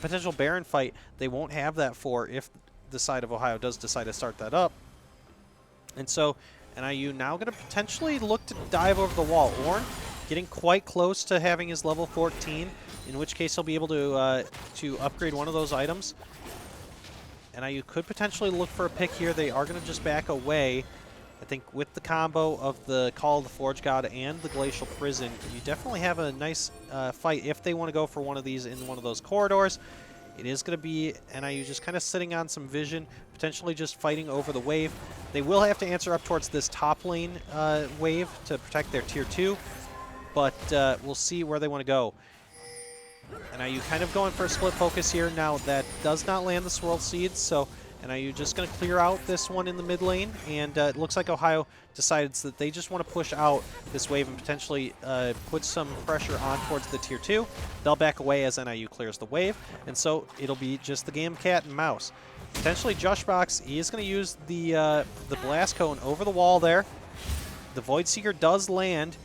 potential Baron fight, they won't have that for if the side of Ohio does decide to start that up. And so NIU now going to potentially look to dive over the wall. Orn getting quite close to having his level 14, in which case he'll be able to upgrade one of those items. NIU could potentially look for a pick here. They are going to just back away. I think with the combo of the Call of the Forge God and the Glacial Prison, you definitely have a nice fight if they want to go for one of these in one of those corridors. It is going to be NIU just kind of sitting on some vision, potentially just fighting over the wave. They will have to answer up towards this top lane wave to protect their tier 2, but we'll see where they want to go. NIU kind of going for a split focus here. Now that does not land the Swirl Seeds, so NIU just going to clear out this one in the mid lane, and it looks like Ohio decides that they just want to push out this wave and potentially put some pressure on towards the tier 2. They'll back away as NIU clears the wave, and so it'll be just the game of cat and mouse. Potentially Jushbox, he is going to use the Blast Cone over the wall there. The Void Seeker does land.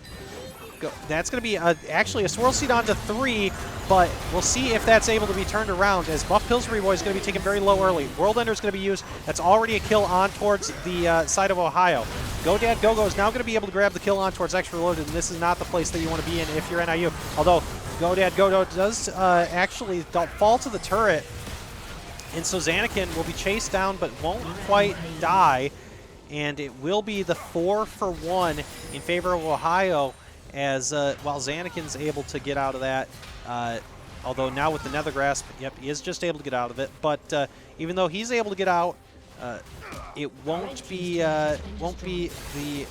That's going to be actually a Swirl Seed onto 3, but we'll see if that's able to be turned around as Buff Pillsbury Boy is going to be taken very low early. World Ender is going to be used. That's already a kill on towards the side of Ohio. GoDad Go-Go is now going to be able to grab the kill on towards Extra Loaded, and this is not the place that you want to be in if you're NIU. Although GoDad Go-Go does actually fall to the turret, and so Zanakin will be chased down but won't quite die, and it will be the 4-for-1 in favor of Ohio, as while Zanakin's able to get out of that, although now with the Nether Grasp, yep, he is just able to get out of it. But even though he's able to get out, it won't be the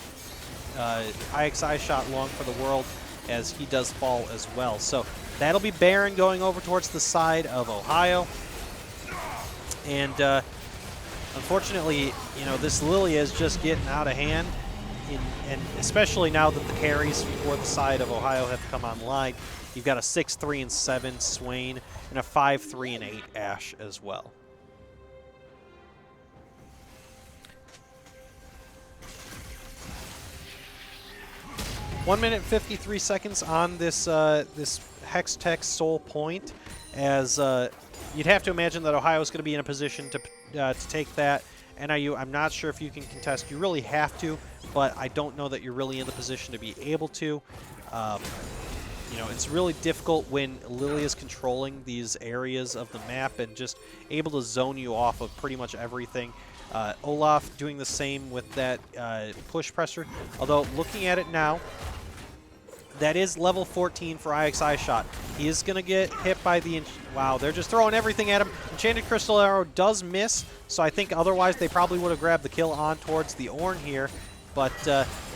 IXI shot long for the world, as he does fall as well. So that'll be Baron going over towards the side of Ohio, and unfortunately, you know, this Lily is just getting out of hand. And especially now that the carries for the side of Ohio have come online, you've got a 6-3 and 7 Swain and a 5-3 and 8 Ashe as well. One minute 53 seconds on this this Hextech Soul Point, as you'd have to imagine that Ohio is going to be in a position to take that. NIU, I'm not sure if you can contest. You really have to, but I don't know that you're really in the position to be able to. You know, it's really difficult when Lily is controlling these areas of the map and just able to zone you off of pretty much everything. Olaf doing the same with that push pressure, although looking at it now, that is level 14 for IXI shot. He is going to get hit by the... Wow, they're just throwing everything at him. Enchanted Crystal Arrow does miss, so I think otherwise they probably would have grabbed the kill on towards the Ornn here, but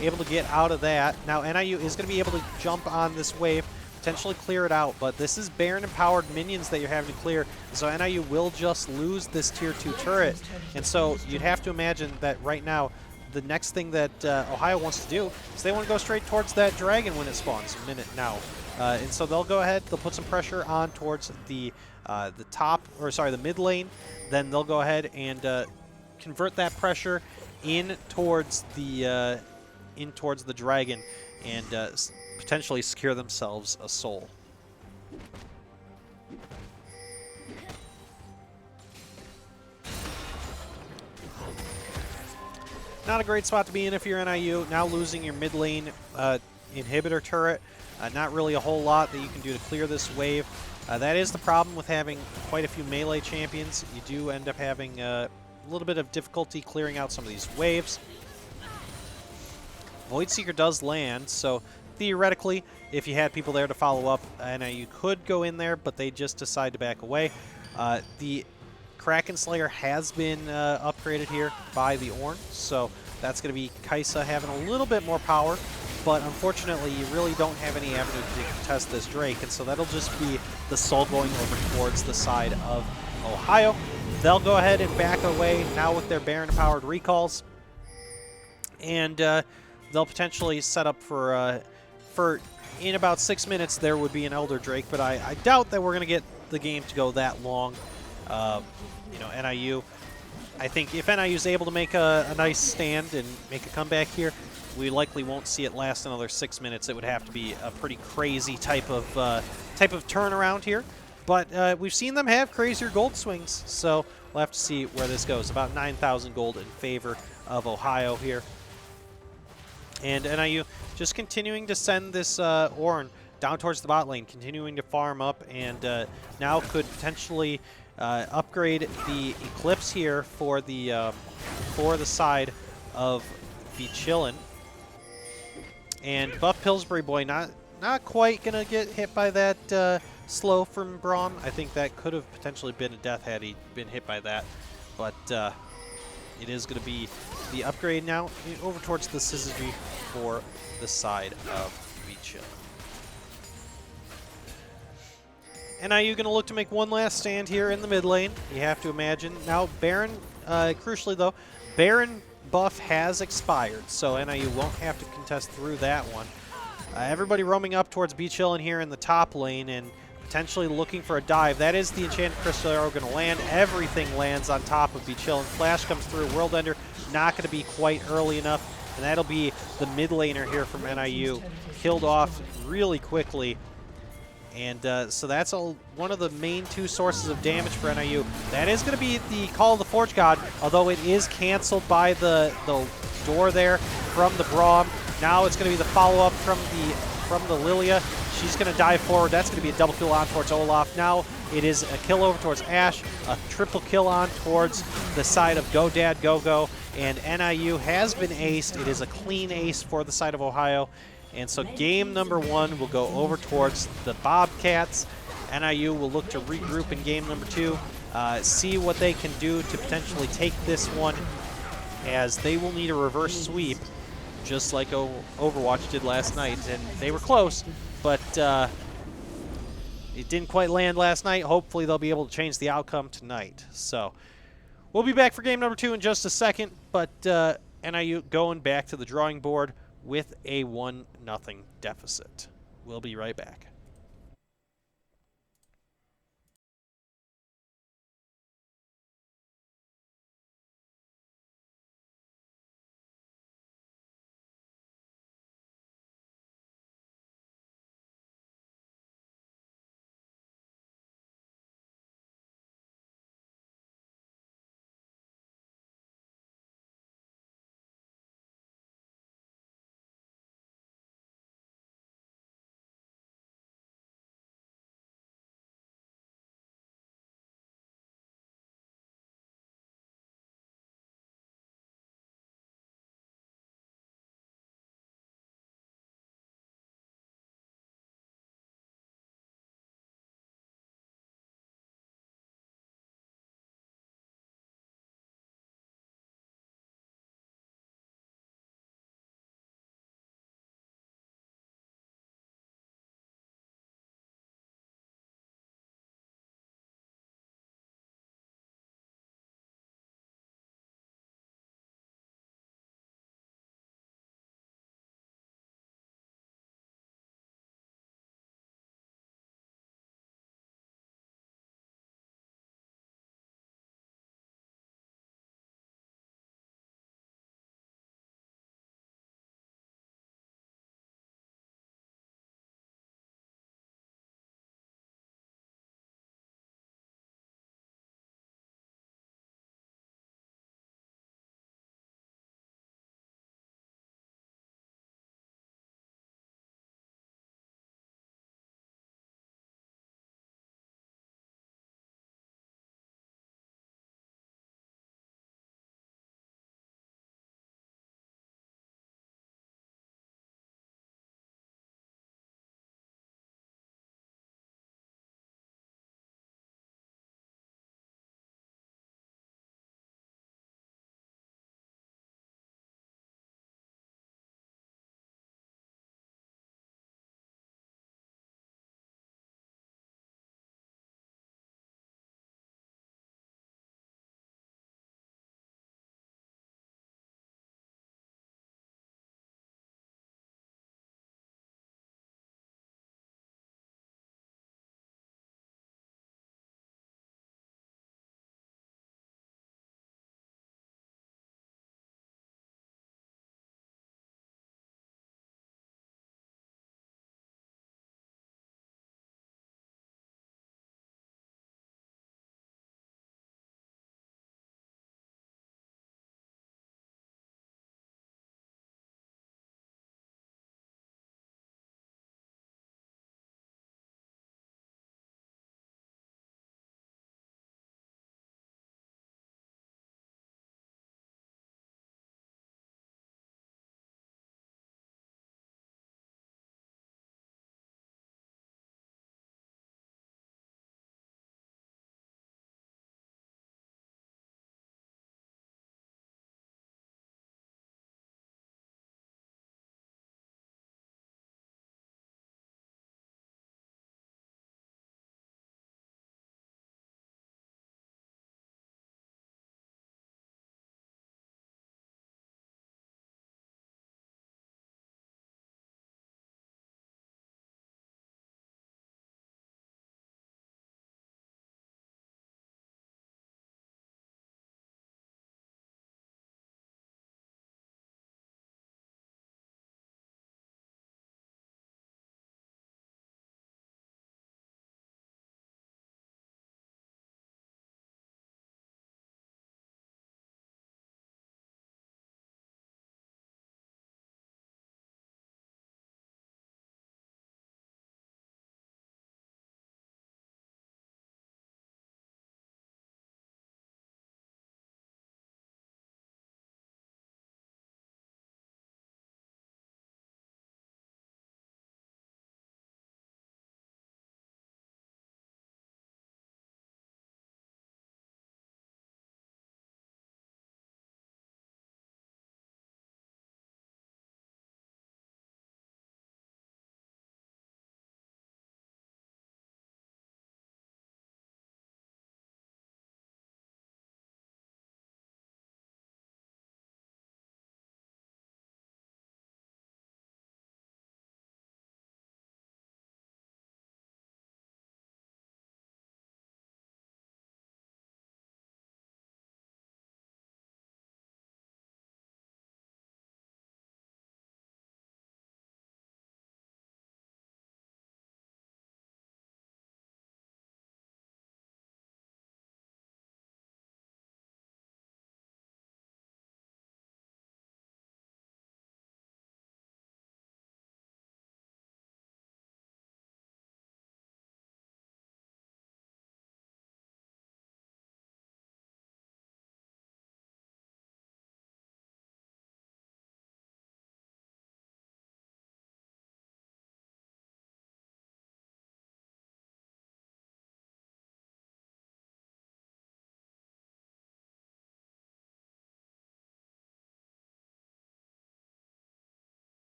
able to get out of that. Now NIU is going to be able to jump on this wave, potentially clear it out, but this is Baron-empowered minions that you're having to clear, so NIU will just lose this tier 2 turret, and so you'd have to imagine that right now the next thing that Ohio wants to do is they want to go straight towards that dragon when it spawns minute now. And so they'll go ahead, they'll put some pressure on towards the top, or sorry, the mid lane. Then they'll go ahead and convert that pressure in towards the dragon and potentially secure themselves a soul. Not a great spot to be in if you're NIU. Now losing your mid lane inhibitor turret. Not really a whole lot that you can do to clear this wave. That is the problem with having quite a few melee champions. You do end up having a little bit of difficulty clearing out some of these waves. Voidseeker does land, so theoretically, if you had people there to follow up, NIU could go in there, but they just decide to back away. The Kraken Slayer has been upgraded here by the Ornn, so that's going to be Kaisa having a little bit more power, but unfortunately you really don't have any avenue to contest this Drake, and so that'll just be the Soul going over towards the side of Ohio. They'll go ahead and back away now with their Baron-powered recalls, and they'll potentially set up for in about 6 minutes there would be an Elder Drake, but I doubt that we're going to get the game to go that long. You know, NIU, I think if NIU is able to make a nice stand and make a comeback here, we likely won't see it last another 6 minutes. It would have to be a pretty crazy type of turnaround here. But we've seen them have crazier gold swings, so we'll have to see where this goes. About 9,000 gold in favor of Ohio here. And NIU just continuing to send this Ornn down towards the bot lane, continuing to farm up, and now could potentially upgrade the Eclipse here for the side of the Chillin'. And Buff Pillsbury Boy not quite gonna get hit by that slow from Braum. I think that could have potentially been a death had he been hit by that, but it is going to be the upgrade now over towards the Syzygy for the side of the Chill. NIU going to look to make one last stand here in the mid lane, you have to imagine. Now Baron, crucially though, Baron buff has expired, so NIU won't have to contest through that one. Everybody roaming up towards Chillin' here in the top lane and potentially looking for a dive. That is the Enchanted Crystal Arrow going to land. Everything lands on top of Chillin'. Flash comes through. World Ender not going to be quite early enough, and that'll be the mid laner here from NIU. Killed off really quickly. And so that's one of the main two sources of damage for NIU. That is going to be the Call of the Forge God, although it is canceled by the door there from the Braum. Now it's going to be the follow-up from the Lilia. She's going to dive forward. That's going to be a double kill on towards Olaf. Now it is a kill over towards Ashe, a triple kill on towards the side of Go Dad Go Go, and NIU has been aced. It is a clean ace for the side of Ohio. And so game number 1 will go over towards the Bobcats. NIU will look to regroup in game number 2, see what they can do to potentially take this one, as they will need a reverse sweep, just like Overwatch did last night. And they were close, but it didn't quite land last night. Hopefully they'll be able to change the outcome tonight. So we'll be back for game number 2 in just a second, but NIU going back to the drawing board with a 1-0 deficit. We'll be right back.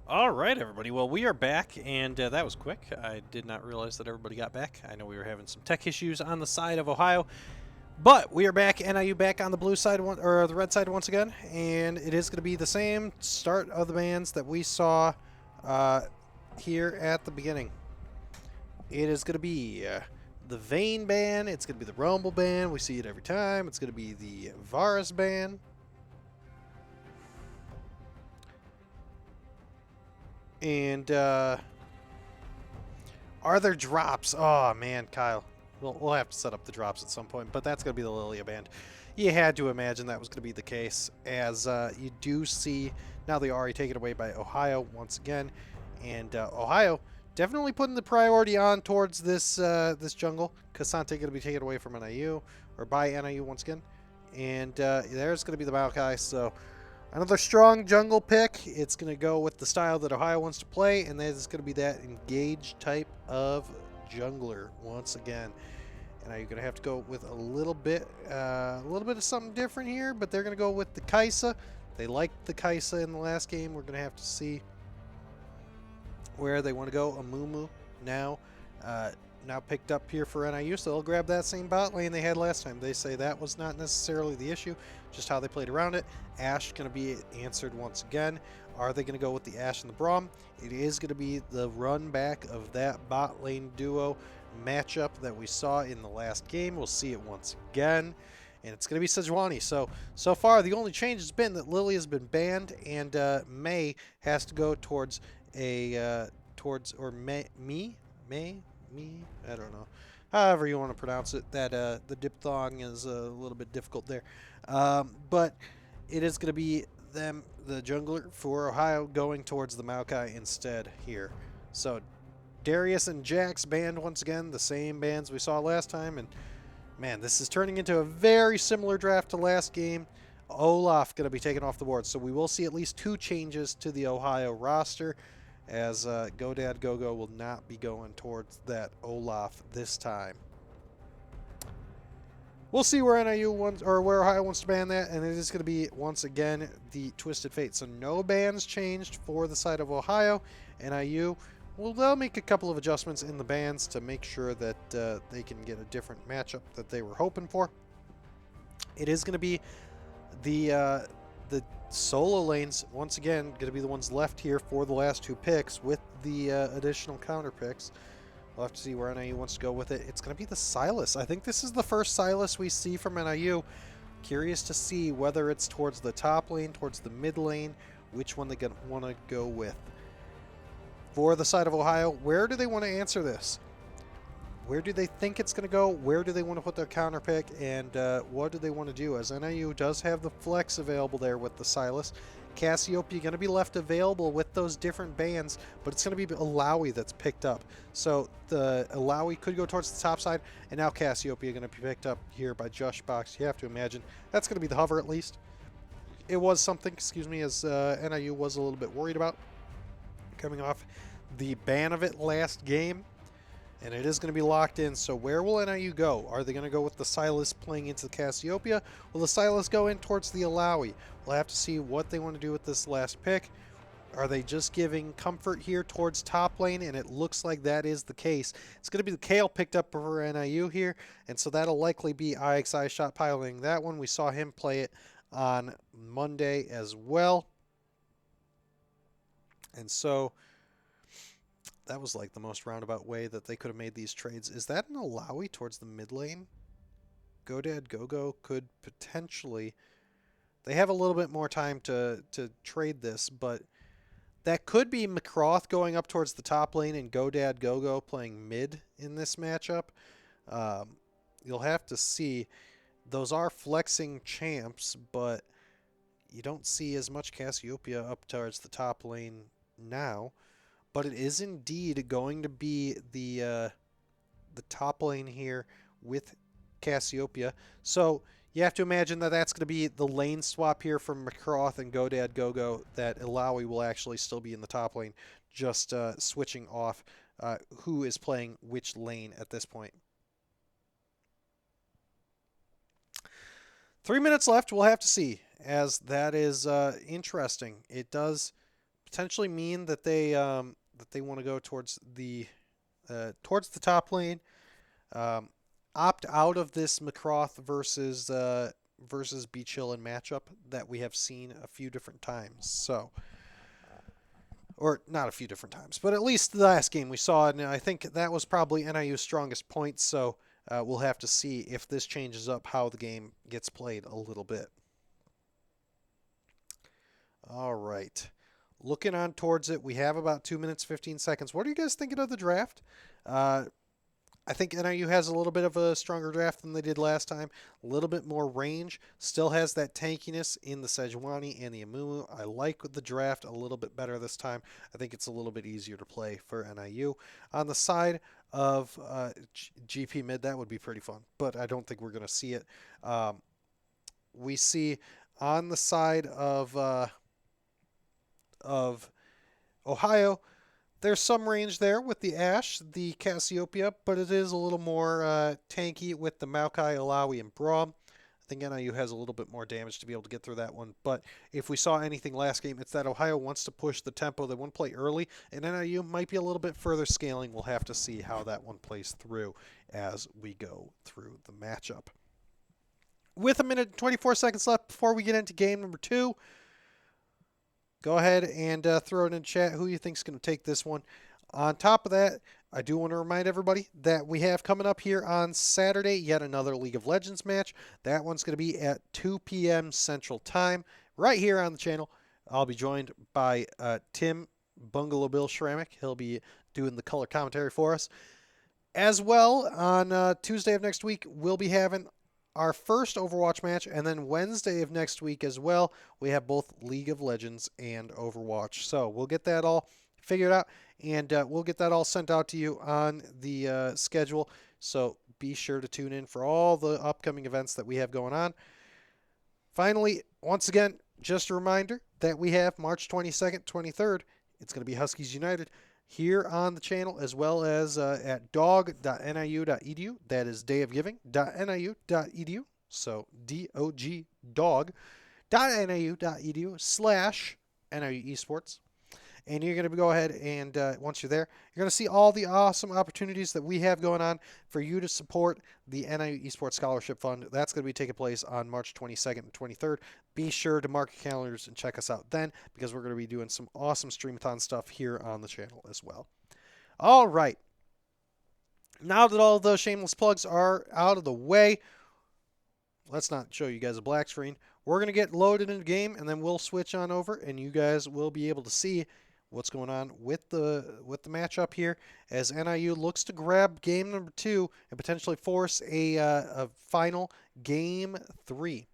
All right, everybody. Well, we are back, and that was quick. I did not realize that everybody got back. I know we were having some tech issues on the side of Ohio, but we are back. NIU back on the blue side, or the red side once again, and it is going to be the same start of the bands that we saw here at the beginning. It is going to be the Vane band. It's going to be the Rumble band. We see it every time. It's going to be the Varus band. And are there drops? Oh man, Kyle. We'll have to set up the drops at some point, but that's going to be the Lilia band. You had to imagine that was going to be the case, as you do see now they already taken away by Ohio once again, and Ohio definitely putting the priority on towards this this jungle. Kasante going to be taken away from NIU, or by NIU once again, and there's going to be the Maokai. So another strong jungle pick. It's going to go with the style that Ohio wants to play, and that is going to be that engaged type of jungler once again. And now you're going to have to go with a little bit of something different here, but they're going to go with the Kai'Sa. They liked the Kai'Sa in the last game. We're going to have to see where they want to go. Amumu now picked up here for NIU, so they'll grab that same bot lane they had last time. They say that was not necessarily the issue, just how they played around it. Ashe going to be answered once again. Are they going to go with the Ashe and the Braum? It is going to be the run back of that bot lane duo matchup that we saw in the last game. We'll see it once again, and it's going to be Sejuani. So far, the only change has been that Lily has been banned, and May has to go towards a me, I don't know. However you want to pronounce it. That the diphthong is a little bit difficult there, but it is going to be them, the jungler for Ohio, going towards the Maokai instead here. So Darius and Jax banned once again, the same bans we saw last time, and man, this is turning into a very similar draft to last game. Olaf going to be taken off the board, so we will see at least 2 changes to the Ohio roster, as GoDad GoGo will not be going towards that Olaf this time. We'll see where NIU wants, or where Ohio wants to ban that, and it is going to be once again the Twisted Fate. So no bans changed for the side of Ohio. NIU, well, they'll make a couple of adjustments in the bans to make sure that they can get a different matchup that they were hoping for. It is going to be the solo lanes, once again, going to be the ones left here for the last 2 picks with the additional counter picks. We'll have to see where NIU wants to go with it. It's going to be the Sylas. I think this is the first Sylas we see from NIU. Curious to see whether it's towards the top lane, towards the mid lane, which one they want to go with. For the side of Ohio, where do they want to answer this? Where do they think it's going to go? Where do they want to put their counter pick? And what do they want to do? As NIU does have the flex available there with the Sylas. Cassiopeia going to be left available with those different bans, but it's going to be Alawi that's picked up. So the Alawi could go towards the top side, and now Cassiopeia going to be picked up here by Jushbox. You have to imagine that's going to be the hover at least. It was something, excuse me, as NIU was a little bit worried about coming off the ban of it last game. And it is going to be locked in, so where will NIU go? Are they going to go with the Sylas playing into the Cassiopeia? Will the Sylas go in towards the Alawi? We'll have to see what they want to do with this last pick. Are they just giving comfort here towards top lane? And it looks like that is the case. It's going to be the Kale picked up for NIU here, and so that'll likely be IXI shot piloting that one. We saw him play it on Monday as well. And so that was like the most roundabout way that they could have made these trades. Is that an Alawi towards the mid lane? GoDad GoGo could potentially... They have a little bit more time to trade this, but that could be McCroth going up towards the top lane and GoDad GoGo playing mid in this matchup. You'll have to see. Those are flexing champs, but you don't see as much Cassiopeia up towards the top lane now. But it is indeed going to be the top lane here with Cassiopeia. So you have to imagine that that's going to be the lane swap here from McCroth and GoDad GoGo, that Alawi will actually still be in the top lane, just switching off who is playing which lane at this point. 3 minutes left. We'll have to see, as that is interesting. It does potentially mean that they want to go towards the top lane, opt out of this McCroth versus B Chillin matchup that we have seen a few different times. So, or not a few different times, but at least the last game we saw, and I think that was probably NIU's strongest point. So we'll have to see if this changes up how the game gets played a little bit. All right. Looking on towards it, we have about 2 minutes, 15 seconds. What are you guys thinking of the draft? I think NIU has a little bit of a stronger draft than they did last time. A little bit more range. Still has that tankiness in the Sejuani and the Amumu. I like the draft a little bit better this time. I think it's a little bit easier to play for NIU. On the side of GP mid, that would be pretty fun, but I don't think we're going to see it. We see on the side of Ohio, there's some range there with the Ashe, the Cassiopeia, but it is a little more tanky with the Maokai, Alawi, and Braum. I think NIU has a little bit more damage to be able to get through that one. But if we saw anything last game, it's that Ohio wants to push the tempo. They want to play early, and NIU might be a little bit further scaling. We'll have to see how that one plays through as we go through the matchup. With 1 minute and 24 seconds left before we get into game number 2, go ahead and throw it in chat who you think is going to take this one. On top of that, I do want to remind everybody that we have coming up here on Saturday yet another League of Legends match. That one's going to be at 2 p.m. Central Time right here on the channel. I'll be joined by Tim Bungalow Bill Schrammick. He'll be doing the color commentary for us. As well, on Tuesday of next week, we'll be having our first Overwatch match, and then Wednesday of next week as well, we have both League of Legends and Overwatch. So we'll get that all figured out, and we'll get that all sent out to you on the schedule. So be sure to tune in for all the upcoming events that we have going on. Finally, once again, just a reminder that we have March 22nd, 23rd. It's going to be Huskies United here on the channel, as well as at dog.niu.edu. That is dayofgiving.niu.edu. So D-O-G, dog.niu.edu/NIU Esports. And you're going to go ahead and once you're there, you're going to see all the awesome opportunities that we have going on for you to support the NIU Esports Scholarship Fund. That's going to be taking place on March 22nd and 23rd. Be sure to mark your calendars and check us out then, because we're going to be doing some awesome Streamathon stuff here on the channel as well. All right. Now that all those shameless plugs are out of the way, let's not show you guys a black screen. We're going to get loaded into the game, and then we'll switch on over, and you guys will be able to see what's going on with the matchup here as NIU looks to grab game number 2 and potentially force a final game 3.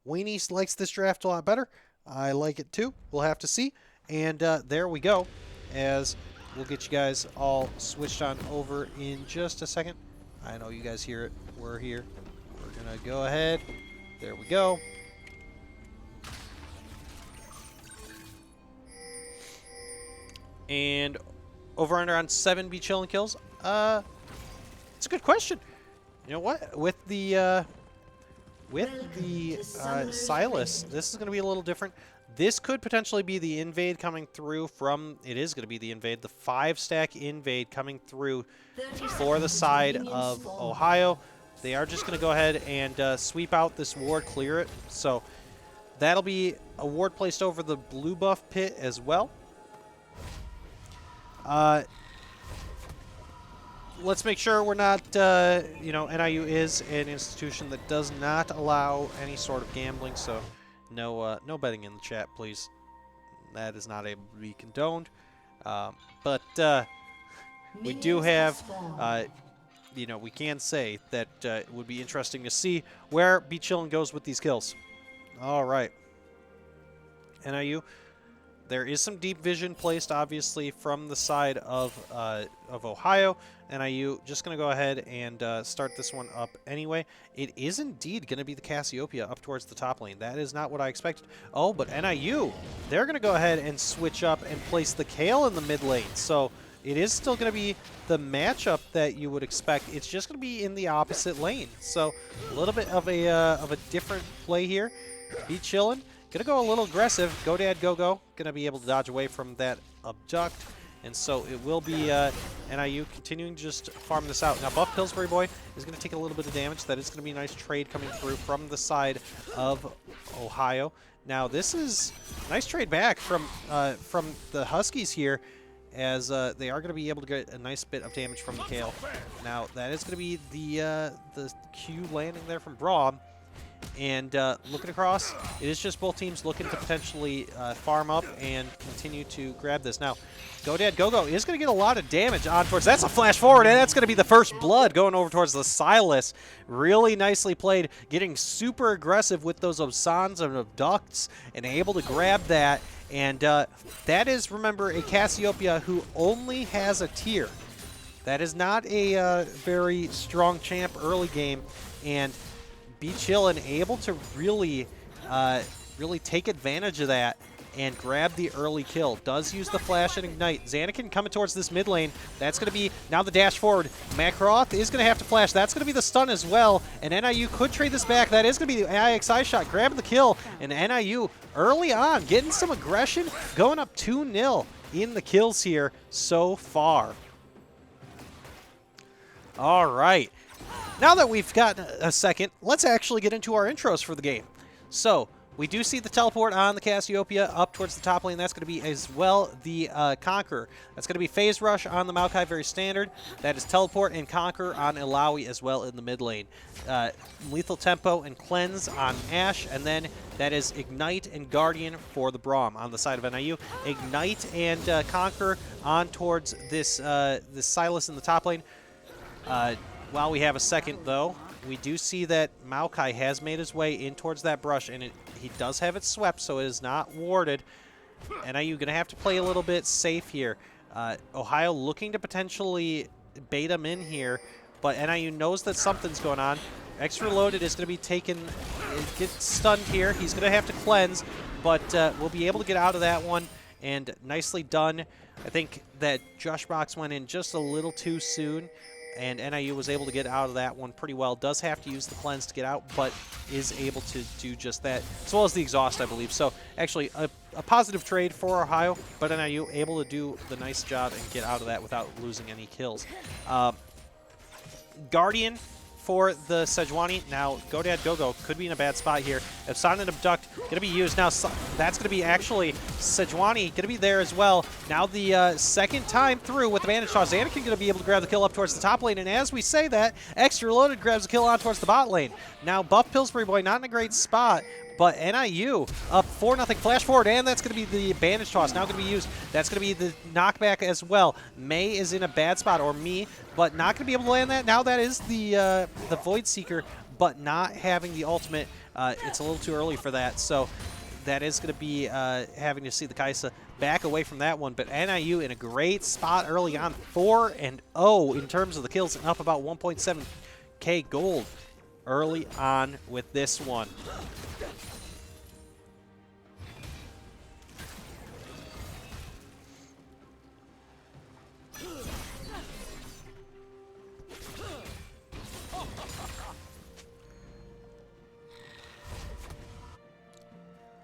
Weenie likes this draft a lot better. I like it too. We'll have to see. And there we go, as we'll get you guys all switched on over in just a second. I know you guys hear it. We're here. We're going to go ahead. There we go. And over under on 7 B chillin' kills. It's a good question. You know what? With the Silas, this is going to be a little different. This could potentially be the invade coming through from. It is going to be the invade, the 5-stack invade coming through for the side of Ohio. They are just going to go ahead and sweep out this ward, clear it. So that'll be a ward placed over the blue buff pit as well. Let's make sure we're not, NIU is an institution that does not allow any sort of gambling, so no betting in the chat, please. That is not able to be condoned. But we do have, we can say that it would be interesting to see where B Chillin goes with these kills. All right. NIU. There is some deep vision placed, obviously, from the side of Ohio. NIU just going to go ahead and start this one up anyway. It is indeed going to be the Cassiopeia up towards the top lane. That is not what I expected. Oh, but NIU, they're going to go ahead and switch up and place the Kale in the mid lane. So it is still going to be the matchup that you would expect. It's just going to be in the opposite lane. So a little bit of a different play here. Be chillin'. Gonna go a little aggressive. Go Dad, go go. Gonna be able to dodge away from that abduct. And so it will be NIU continuing to just farm this out. Now Buff Pillsbury Boy is going to take a little bit of damage. That is going to be a nice trade coming through from the side of Ohio. Now this is a nice trade back from the Huskies here, as they are going to be able to get a nice bit of damage from the Kale. Now that is going to be the Q landing there from Braum. And looking across, it is just both teams looking to potentially farm up and continue to grab this. Now, Go Dad Go Go is going to get a lot of damage on towards. That's a flash forward, and that's going to be the first blood going over towards the Silas. Really nicely played, getting super aggressive with those Obsans and Abducts, and able to grab that. And that is, remember, a Cassiopeia who only has a tier. That is not a very strong champ early game, and be chill and able to really take advantage of that and grab the early kill. Does use the flash and ignite. Xanakin coming towards this mid lane. That's going to be now the dash forward. Macroth is going to have to flash. That's going to be the stun as well. And NIU could trade this back. That is going to be the IXI shot. Grabbing the kill. And NIU early on getting some aggression. Going up 2-0 in the kills here so far. All right. Now that we've got a second, let's actually get into our intros for the game. So, we do see the teleport on the Cassiopeia up towards the top lane. That's going to be as well the Conqueror. That's going to be Phase Rush on the Maokai, very standard. That is teleport and Conquer on Ilaoi as well in the mid lane. Lethal Tempo and Cleanse on Ashe, and then that is Ignite and Guardian for the Braum on the side of NIU. Ignite and Conquer on towards this, this Silas in the top lane. While we have a second, though, we do see that Maokai has made his way in towards that brush, and he does have it swept, so it is not warded. NIU going to have to play a little bit safe here. Ohio looking to potentially bait him in here, but NIU knows that something's going on. Extra Loaded is going to be taken, get stunned here. He's going to have to cleanse, but we'll be able to get out of that one, and nicely done. I think that Josh Box went in just a little too soon, and NIU was able to get out of that one pretty well. Does have to use the cleanse to get out, but is able to do just that, as well as the exhaust, I believe. So actually a positive trade for Ohio, but NIU able to do the nice job and get out of that without losing any kills. Guardian for the Sejuani. Now, Go Dad Go Go could be in a bad spot here. If Silent Abduct going to be used now, that's going to be actually Sejuani going to be there as well. Now the second time through with the bandage toss, Anakin going to be able to grab the kill up towards the top lane, and as we say that, Extra Loaded grabs the kill on towards the bot lane. Now Buff Pillsbury Boy not in a great spot, but NIU up 4-0 flash forward, and that's going to be the bandage toss now going to be used. That's going to be the knockback as well. May is in a bad spot, or me, but not going to be able to land that. Now that is the Void Seeker, but not having the ultimate. It's a little too early for that, so that is going to be having to see the Kaisa back away from that one. But NIU in a great spot early on, 4-0 in terms of the kills, and up about 1.7k gold early on with this one.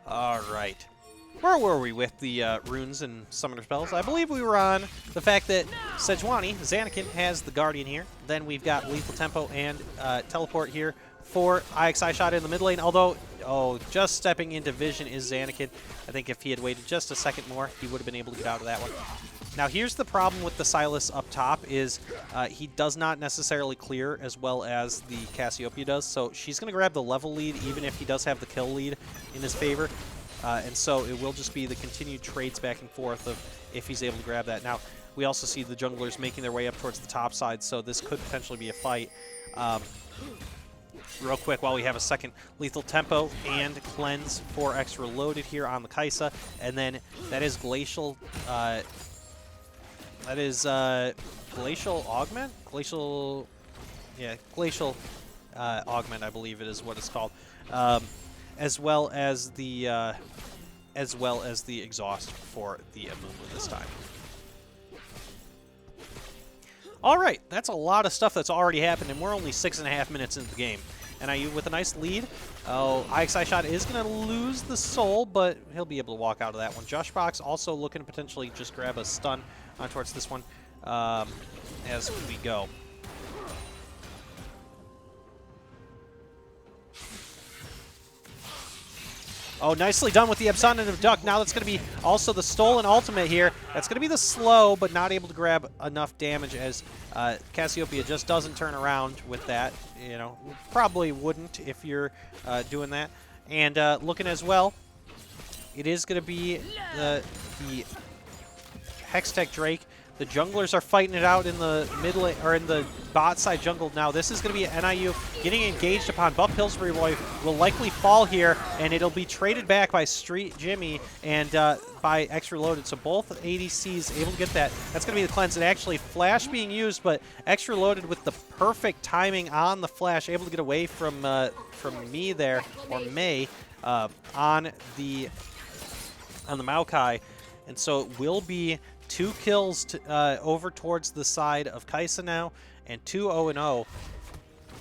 All right. Where were we with the runes and summoner spells? I believe we were on the fact that Sejuani, Xanakin, has the Guardian here. Then we've got Lethal Tempo and Teleport here for IXI shot in the mid lane. Although, just stepping into Vision is Xanakin. I think if he had waited just a second more, he would have been able to get out of that one. Now here's the problem with the Silas up top is he does not necessarily clear as well as the Cassiopeia does, so she's going to grab the level lead even if he does have the kill lead in his favor. And so it will just be the continued trades back and forth of if he's able to grab that. Now, we also see the junglers making their way up towards the top side, so this could potentially be a fight. Real quick, while we have a second, Lethal Tempo and Cleanse for Extra Loaded here on the Kaisa, and then that is Glacial... that is Glacial Augment? Glacial Augment, I believe it is what it's called. As well as the exhaust for the Amumu this time. All right, that's a lot of stuff that's already happened, and we're only 6.5 minutes into the game. NIU with a nice lead. Oh, IXI Shot is going to lose the soul, but he'll be able to walk out of that one. Joshbox also looking to potentially just grab a stun towards this one as we go. Oh, nicely done with the Absonitive Duck. Now that's going to be also the stolen ultimate here. That's going to be the slow, but not able to grab enough damage as Cassiopeia just doesn't turn around with that. You know, probably wouldn't if you're doing that. And looking as well, it is going to be the Hextech Drake. The junglers are fighting it out in the mid lane, or in the bot side jungle now. This is going to be NIU getting engaged upon. Buff Pillsbury Boy will likely fall here, and it'll be traded back by Street Jimmy and by X Reloaded. So both ADCs able to get that. That's going to be the cleanse. And actually, Flash being used, but X Reloaded with the perfect timing on the Flash, able to get away from me there, or May, on the Maokai. And so it will be 2 kills over towards the side of Kaisa now, and 2 0-0.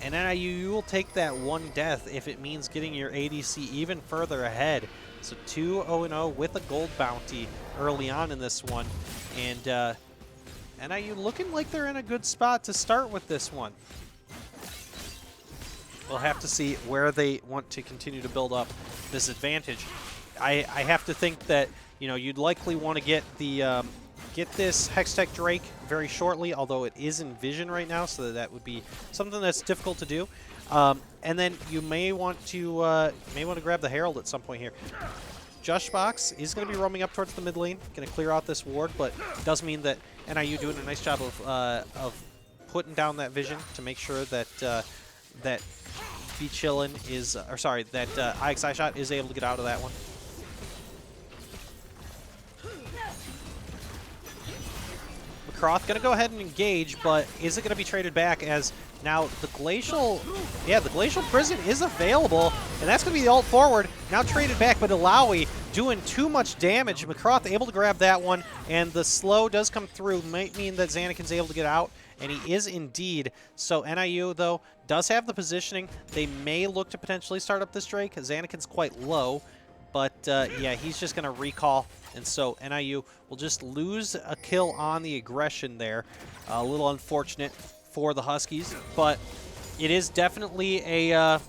And NIU, you will take that 1 death if it means getting your ADC even further ahead. So 2 0-0 with a gold bounty early on in this one. And NIU looking like they're in a good spot to start with this one. We'll have to see where they want to continue to build up this advantage. I have to think that, you know, you'd likely want to get the get this Hextech Drake very shortly, although it is in vision right now, so that would be something that's difficult to do. And then you may want to grab the Herald at some point here. Joshbox is going to be roaming up towards the mid lane, going to clear out this ward, but it does mean that NIU doing a nice job of putting down that vision to make sure that that Be Chillin is, or sorry, that IXI Shot is able to get out of that one. Croth going to go ahead and engage, but is it going to be traded back as now the Glacial Prison is available, and that's going to be the ult forward. Now traded back, but Ilaoi doing too much damage. McCroth able to grab that one, and the slow does come through. Might mean that Xanakin's able to get out, and he is indeed. So NIU, though, does have the positioning. They may look to potentially start up this Drake. Xanakin's quite low, but yeah, he's just going to recall. And so NIU will just lose a kill on the aggression there. A little unfortunate for the Huskies, but it is definitely a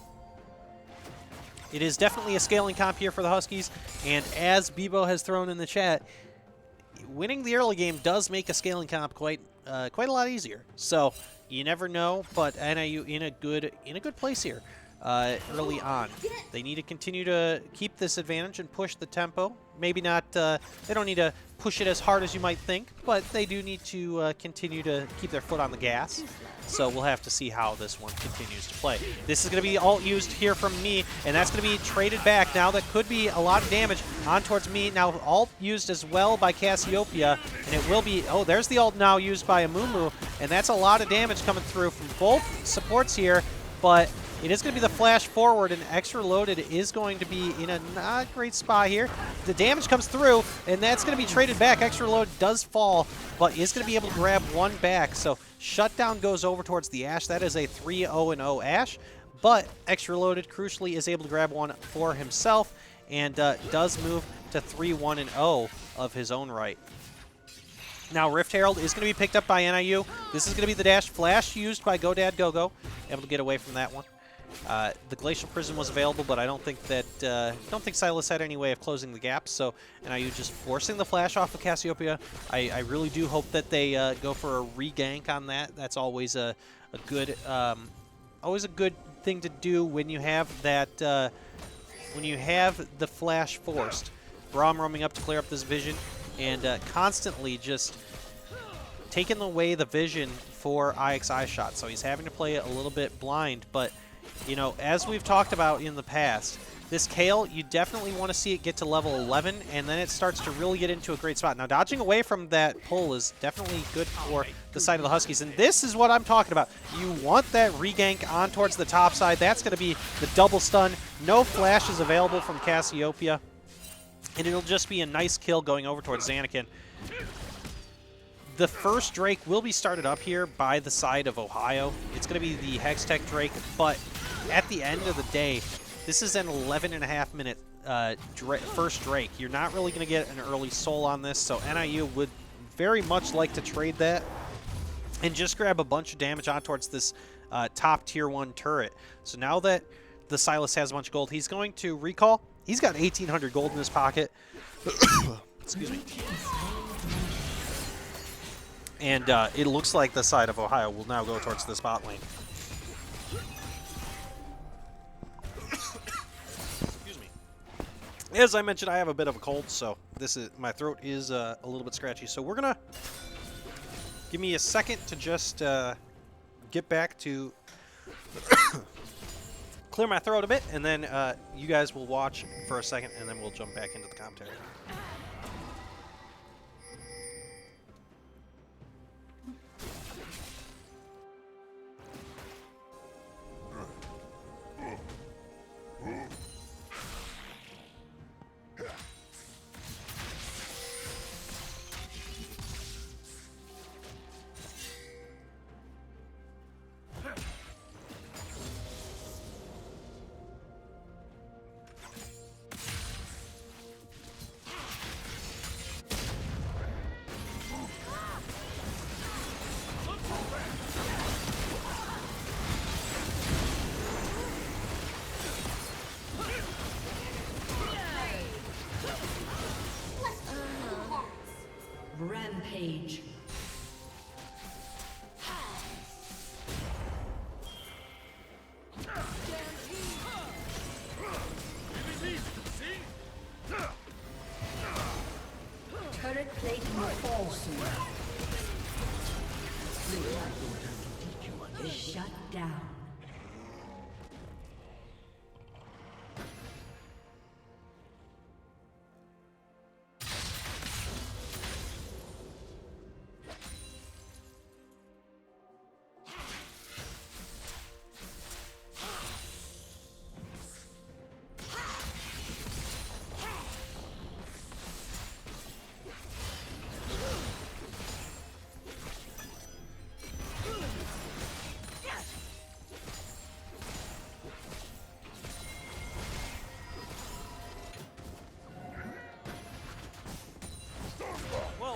scaling comp here for the Huskies. And as Bebo has thrown in the chat, winning the early game does make a scaling comp quite a lot easier. So you never know, but NIU in a good place here. Early on, they need to continue to keep this advantage and push the tempo. Maybe not, they don't need to push it as hard as you might think, but they do need to continue to keep their foot on the gas. So we'll have to see how this one continues to play. This is going to be ult used here from me, and that's going to be traded back. Now that could be a lot of damage on towards me. Now ult used as well by Cassiopeia, and it will be, oh, there's the ult now used by Amumu, and that's a lot of damage coming through from both supports here, but it is going to be the flash forward, and X Reloaded is going to be in a not great spot here. The damage comes through, and that's going to be traded back. X Reloaded does fall, but is going to be able to grab 1 back. So Shutdown goes over towards the Ashe. That is a 3-0-0 Ashe, but X Reloaded, crucially, is able to grab 1 for himself, and does move to 3-1-0 of his own right. Now, Rift Herald is going to be picked up by NIU. This is going to be the dash flash used by GoDad GoGo. Able to get away from that one. The Glacial Prison was available, but I don't think Silas had any way of closing the gap. So NIU just forcing the flash off of Cassiopeia. I really do hope that they go for a re-gank on that. That's always a good thing to do when you have that when you have the flash forced. Braum roaming up to clear up this vision, and constantly just taking away the vision for IXI Shot. So he's having to play it a little bit blind, but you know, as we've talked about in the past, this Kale, you definitely want to see it get to level 11, and then it starts to really get into a great spot. Now, dodging away from that pull is definitely good for the side of the Huskies, and this is what I'm talking about. You want that regank on towards the top side. That's going to be the double stun. No flashes available from Cassiopeia, and it'll just be a nice kill going over towards Xanakin. The first Drake will be started up here by the side of Ohio. It's going to be the Hextech Drake, but at the end of the day, this is an 11.5 minute first Drake. You're not really going to get an early soul on this, so NIU would very much like to trade that and just grab a bunch of damage on towards this top tier 1 turret. So now that the Silas has a bunch of gold, he's going to recall. He's got 1,800 gold in his pocket. Excuse me. And it looks like the side of Ohio will now go towards the spot lane. Excuse me. As I mentioned, I have a bit of a cold, so my throat is a little bit scratchy. So we're gonna give me a second to just get back to clear my throat a bit, and then you guys will watch for a second, and then we'll jump back into the commentary.
Rampage. Turret plate will fall soon. Shut down.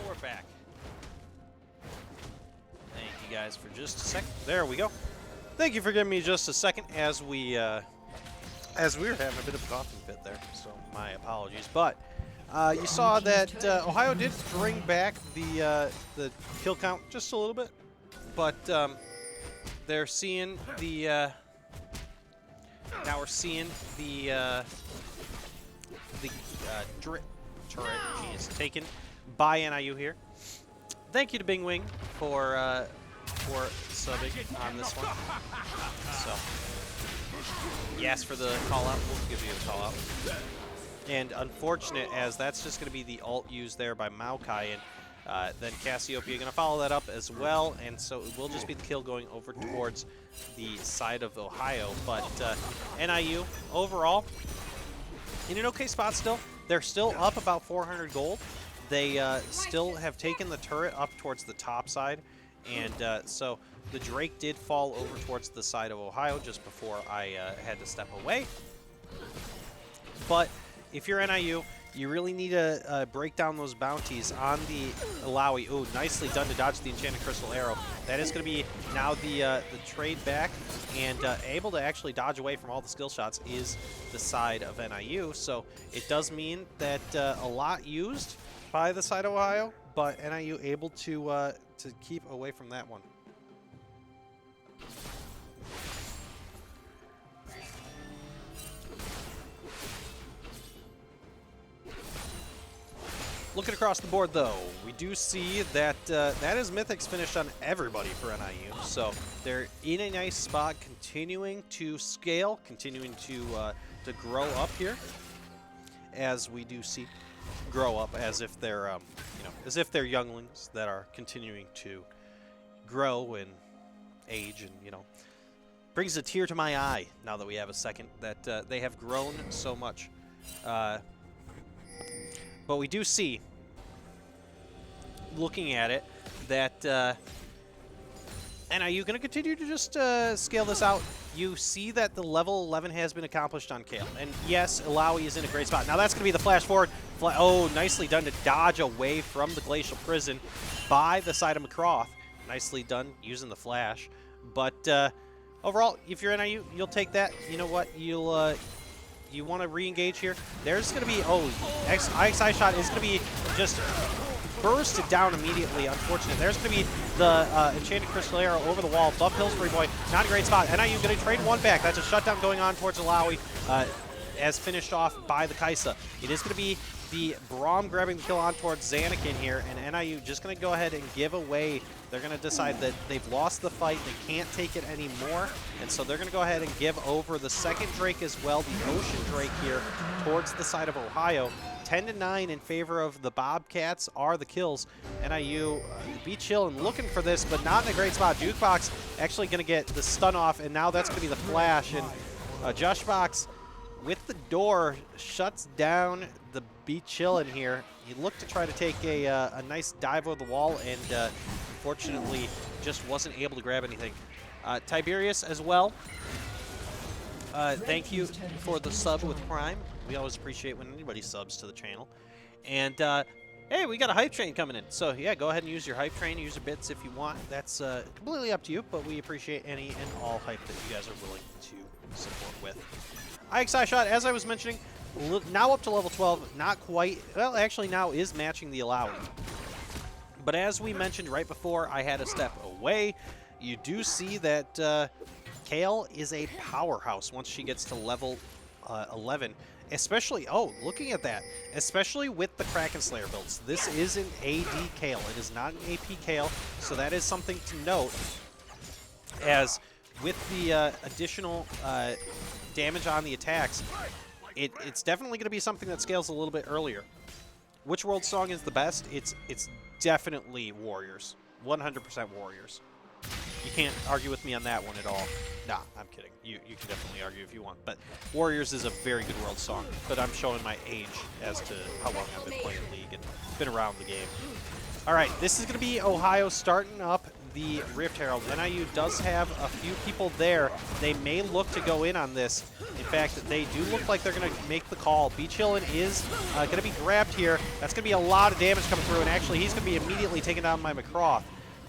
We're back. Thank you guys for just a second. There we go. Thank you for giving me just a second as we were having a bit of a coughing fit there, so my apologies. But you saw that Ohio did bring back the kill count just a little bit, but they're seeing the now we're seeing the drip turret taken by NIU here. Thank you to Bing Wing for subbing on this one. So, yes, for the call out, we'll give you a call out. And unfortunate, as that's just going to be the ult used there by Maokai, and then Cassiopeia going to follow that up as well, and so it will just be the kill going over towards the side of Ohio. But NIU overall in an okay spot still. They're still up about 400 gold. They still have taken the turret up towards the top side, and so the Drake did fall over towards the side of Ohio just before I had to step away. But if you're NIU, you really need to break down those bounties on the Alawi. Ooh, nicely done to dodge the Enchanted Crystal Arrow. That is going to be now the trade back, and able to actually dodge away from all the skill shots is the side of NIU. So it does mean that a lot used by the side of Ohio, but NIU able to keep away from that one. Looking across the board, though, we do see that that is Mythic's finished on everybody for NIU. So they're in a nice spot, continuing to scale, continuing to grow up here, as we do see grow up as if they're as if they're younglings that are continuing to grow and age, and brings a tear to my eye now that we have a second that they have grown so much. But we do see, looking at it, that NIU going to continue to just scale this out you see that the level 11 has been accomplished on Kale. And yes, Illaoi is in a great spot. Now that's going to be the flash forward. Oh, nicely done to dodge away from the Glacial Prison by the side of McCroth. Nicely done using the flash. But overall, if you're NIU, you'll take that. You know what? You want to re-engage here. There's going to be, IXI shot is going to be just bursted down immediately, unfortunate. There's going to be the Enchanted Crystal Arrow over the wall. Buff Pillsbury Boy, not a great spot. NIU going to trade one back. That's a shutdown going on towards Illaoi, as finished off by the Kaisa. It is going to be the Braum grabbing the kill on towards Zanakin here, and NIU just going to go ahead and give away. They're going to decide that they've lost the fight, they can't take it anymore, and so they're going to go ahead and give over the second Drake as well, the Ocean Drake here, towards the side of Ohio. 10-9 in favor of the Bobcats are the kills. NIU be chill and looking for this, but not in a great spot. Jukebox actually going to get the stun off, and now that's going to be the flash, and Joshbox with the door shuts down the Be Chillin' here. He looked to try to take a nice dive over the wall, and unfortunately just wasn't able to grab anything. Tiberius as well. Thank you for the sub with Prime. We always appreciate when anybody subs to the channel. And hey, we got a hype train coming in. So yeah, go ahead and use your hype train, use your bits if you want. That's completely up to you, but we appreciate any and all hype that you guys are willing to support with. IXI shot, as I was mentioning, now up to level 12, not quite, well, actually now is matching the Illaoi. But as we mentioned right before I had a step away, you do see that Kale is a powerhouse once she gets to level 11. Especially, looking at that, especially with the Kraken Slayer builds. This is an AD Kale. It is not an AP Kale, so that is something to note. As with the additional damage on the attacks, it's definitely going to be something that scales a little bit earlier. Which world song is the best? It's definitely Warriors. 100% Warriors. You can't argue with me on that one at all. Nah, I'm kidding. You can definitely argue if you want. But Warriors is a very good world song. But I'm showing my age as to how long I've been playing League and been around the game. All right, this is going to be Ohio starting up the Rift Herald. NIU does have a few people there. They may look to go in on this. In fact, they do look like they're going to make the call. Be Chillin' is going to be grabbed here. That's going to be a lot of damage coming through, and actually he's going to be immediately taken down by McCroth.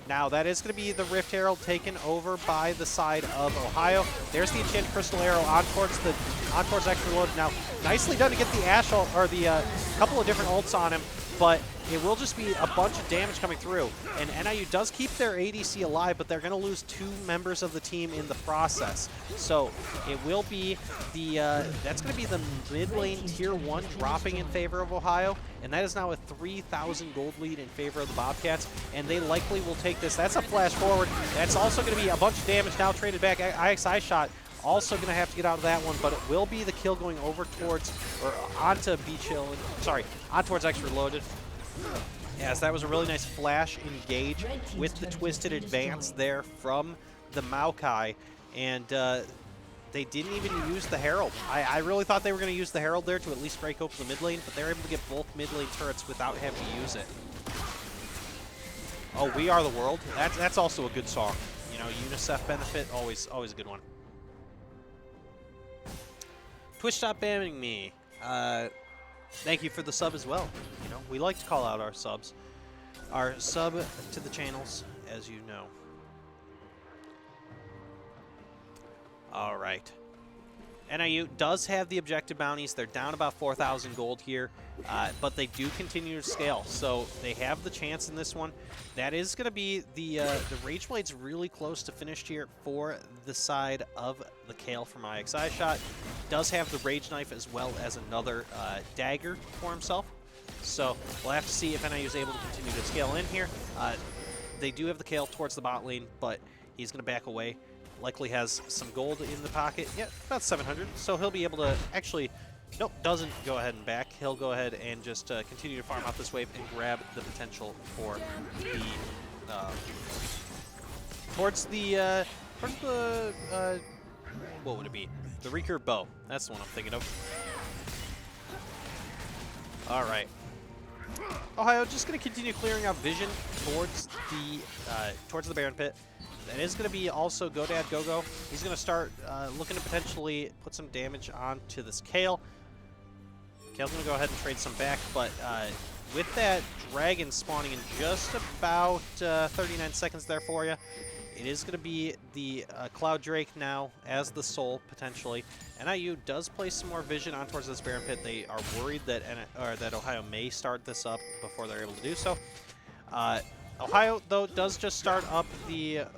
Now, that is going to be the Rift Herald taken over by the side of Ohio. There's the Enchanted Crystal Arrow on towards extra load. Now, nicely done to get the Ash ult, or the couple of different ults on him, but it will just be a bunch of damage coming through. And NIU does keep their ADC alive, but they're going to lose 2 members of the team in the process. So it will be the that's going to be the mid lane tier 1 dropping in favor of Ohio, and that is now a 3,000 gold lead in favor of the Bobcats, and they likely will take this. That's a flash forward. That's also going to be a bunch of damage now traded back. IXI shot also going to have to get out of that one, but it will be the kill going over towards, or onto Be Chill, sorry, on towards Extra Loaded. Yes, that was a really nice flash engage with the twisted advance there from the Maokai, and they didn't even use the Herald. I really thought they were going to use the Herald there to at least break open the mid lane, but they're able to get both mid lane turrets without having to use it. Oh, We Are the World. That's also a good song. You know, UNICEF benefit, always a good one. Twitch stop bamming me. Thank you for the sub as well. You know, we like to call out our subs. Our sub to the channels, as you know. All right. NIU does have the objective bounties. They're down about 4,000 gold here, but they do continue to scale. So they have the chance in this one. That is going to be the Rage Blade's really close to finished here for the side of the Kale from IXI shot. Does have the Rage Knife as well as another dagger for himself. So we'll have to see if NIU is able to continue to scale in here. They do have the Kale towards the bot lane, but he's going to back away. Likely has some gold in the pocket. Yeah, about 700. So he'll be able to actually, nope, doesn't go ahead and back. He'll go ahead and just continue to farm out this wave and grab the potential for the towards the what would it be? The recurve bow. That's the one I'm thinking of. All right. Ohio just going to continue clearing out vision towards the Baron Pit. That is going to be also GoDad Go-Go. He's going to start looking to potentially put some damage onto this Kale. Kale's going to go ahead and trade some back, but with that dragon spawning in just about 39 seconds there for you, it is going to be the Cloud Drake now as the soul, potentially. NIU does place some more vision on towards this Baron Pit. They are worried that that Ohio may start this up before they're able to do so. Ohio, though, does just start up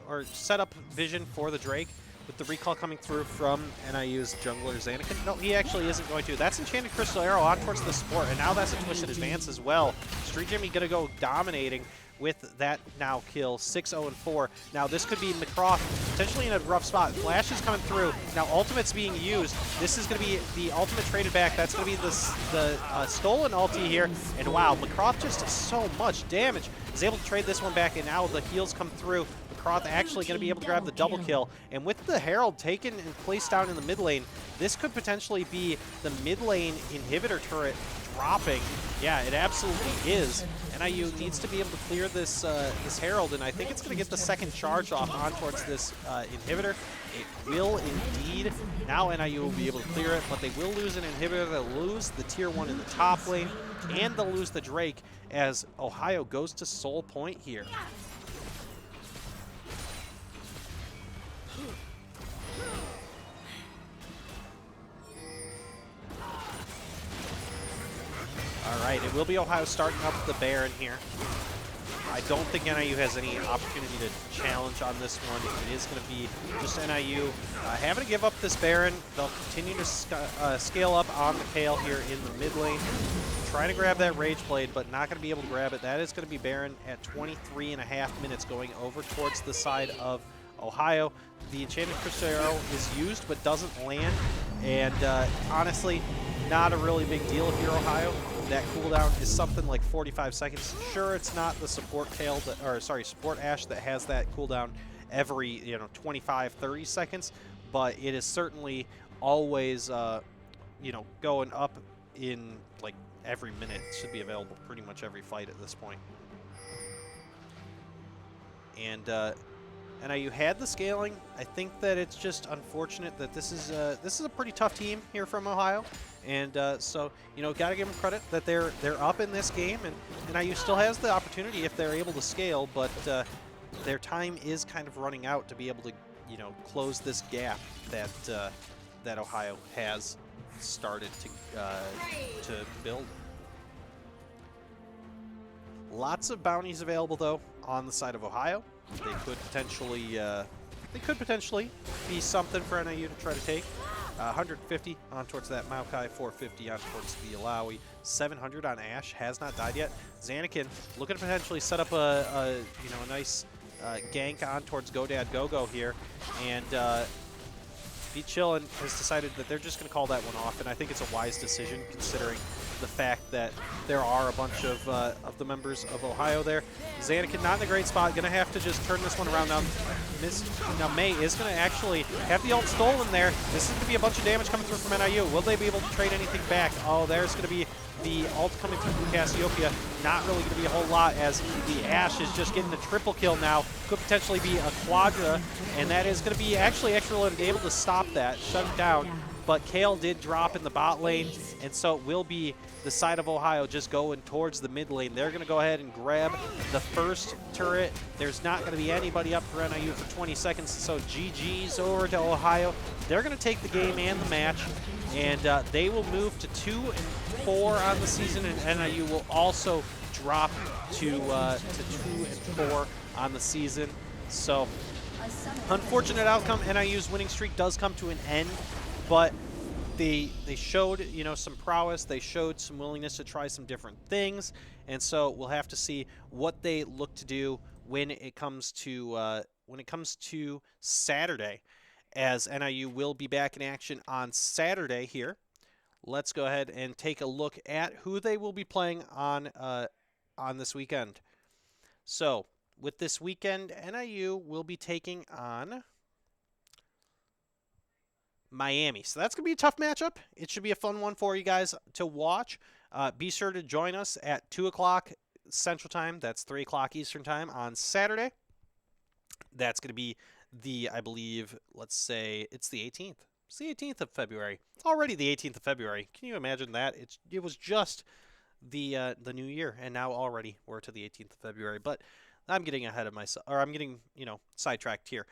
or set up vision for the Drake with the recall coming through from NIU's jungler Xanakin. No, he actually isn't going to. That's Enchanted Crystal Arrow on towards the support, and now that's a Twisted Advance as well. Street Jimmy going to go dominating with that now kill, 6-0-4. Now this could be McCroft potentially in a rough spot. Flash is coming through. Now ultimate's being used. This is going to be the ultimate traded back. That's going to be the stolen ulti here. And wow, McCroft just does so much damage. Is able to trade this one back, and now the heals come through. McCroft actually going to be able to grab the double kill. And with the Herald taken and placed down in the mid lane, this could potentially be the mid lane inhibitor turret dropping. Yeah, it absolutely is. NIU needs to be able to clear this this Herald, and I think it's going to get the second charge off on towards this inhibitor. It will indeed. Now NIU will be able to clear it, but they will lose an inhibitor. They'll lose the tier 1 in the top lane, and they'll lose the Drake as Ohio goes to Soul Point here. Alright, it will be Ohio starting up the Baron here. I don't think NIU has any opportunity to challenge on this one. It is going to be just NIU having to give up this Baron. They'll continue to scale up on the Kale here in the mid lane. Trying to grab that Rage Blade, but not going to be able to grab it. That is going to be Baron at 23.5 minutes going over towards the side of Ohio. The Enchanted Crystal Arrow is used but doesn't land, and honestly, not a really big deal if you're Ohio. That cooldown is something like 45 seconds. Sure, it's not the support Kale support Ashe that has that cooldown every 25, 30 seconds, but it is certainly always going up in like every minute. It should be available pretty much every fight at this point. And NIU had the scaling. I think that it's just unfortunate that this is a pretty tough team here from Ohio, and so gotta give them credit that they're up in this game, and NIU still has the opportunity if they're able to scale, but their time is kind of running out to be able to close this gap that Ohio has started to build. Lots of bounties available though on the side of Ohio. They could potentially be something for NIU to try to take. 150 on towards that Maokai, 450 on towards the Alawi, 700 on Ashe, has not died yet. Xanakin looking to potentially set up a nice gank on towards GoDad Go-Go here, and Be Chillin has decided that they're just going to call that one off, and I think it's a wise decision considering the fact that there are a bunch of the members of Ohio there. Xanakin not in a great spot, going to have to just turn this one around now. Now May is going to actually have the ult stolen there. This is going to be a bunch of damage coming through from NIU. Will they be able to trade anything back? Oh, there's going to be the ult coming through from Cassiopeia. Not really going to be a whole lot as the Ashe is just getting a triple kill now. Could potentially be a quadra, and that is going to be actually able to stop that, shut it down. But Kale did drop in the bot lane, and so it will be the side of Ohio just going towards the mid lane. They're going to go ahead and grab the first turret. There's not going to be anybody up for NIU for 20 seconds, so GG's over to Ohio. They're going to take the game and the match, and they will move to 2-4 on the season, and NIU will also drop to 2-4 on the season. So, unfortunate outcome. NIU's winning streak does come to an end, but they showed some prowess. They showed some willingness to try some different things, and so we'll have to see what they look to do when it comes to Saturday, as NIU will be back in action on Saturday here. Let's go ahead and take a look at who they will be playing on this weekend. So with this weekend, NIU will be taking on Miami. So that's going to be a tough matchup. It should be a fun one for you guys to watch. Be sure to join us at 2 o'clock Central Time. That's 3 o'clock Eastern Time on Saturday. That's going to be I believe, let's say it's the 18th. It's the 18th of February. It's already the 18th of February. Can you imagine that? It was just the new year, and now already we're to the 18th of February. But I'm getting ahead of myself, or I'm getting sidetracked here.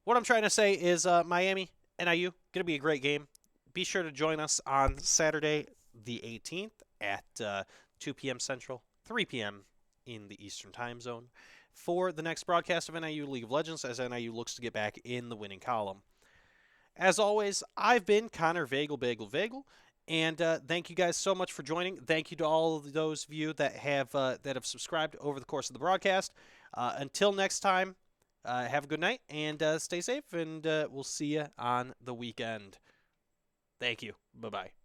What I'm trying to say is Miami NIU going to be a great game. Be sure to join us on Saturday the 18th at 2 p.m. Central, 3 p.m. in the Eastern Time Zone for the next broadcast of NIU League of Legends as NIU looks to get back in the winning column. As always, I've been Connor Vagel, and thank you guys so much for joining. Thank you to all of those of you that have subscribed over the course of the broadcast. Until next time, have a good night and stay safe, and we'll see you on the weekend. Thank you. Bye-bye.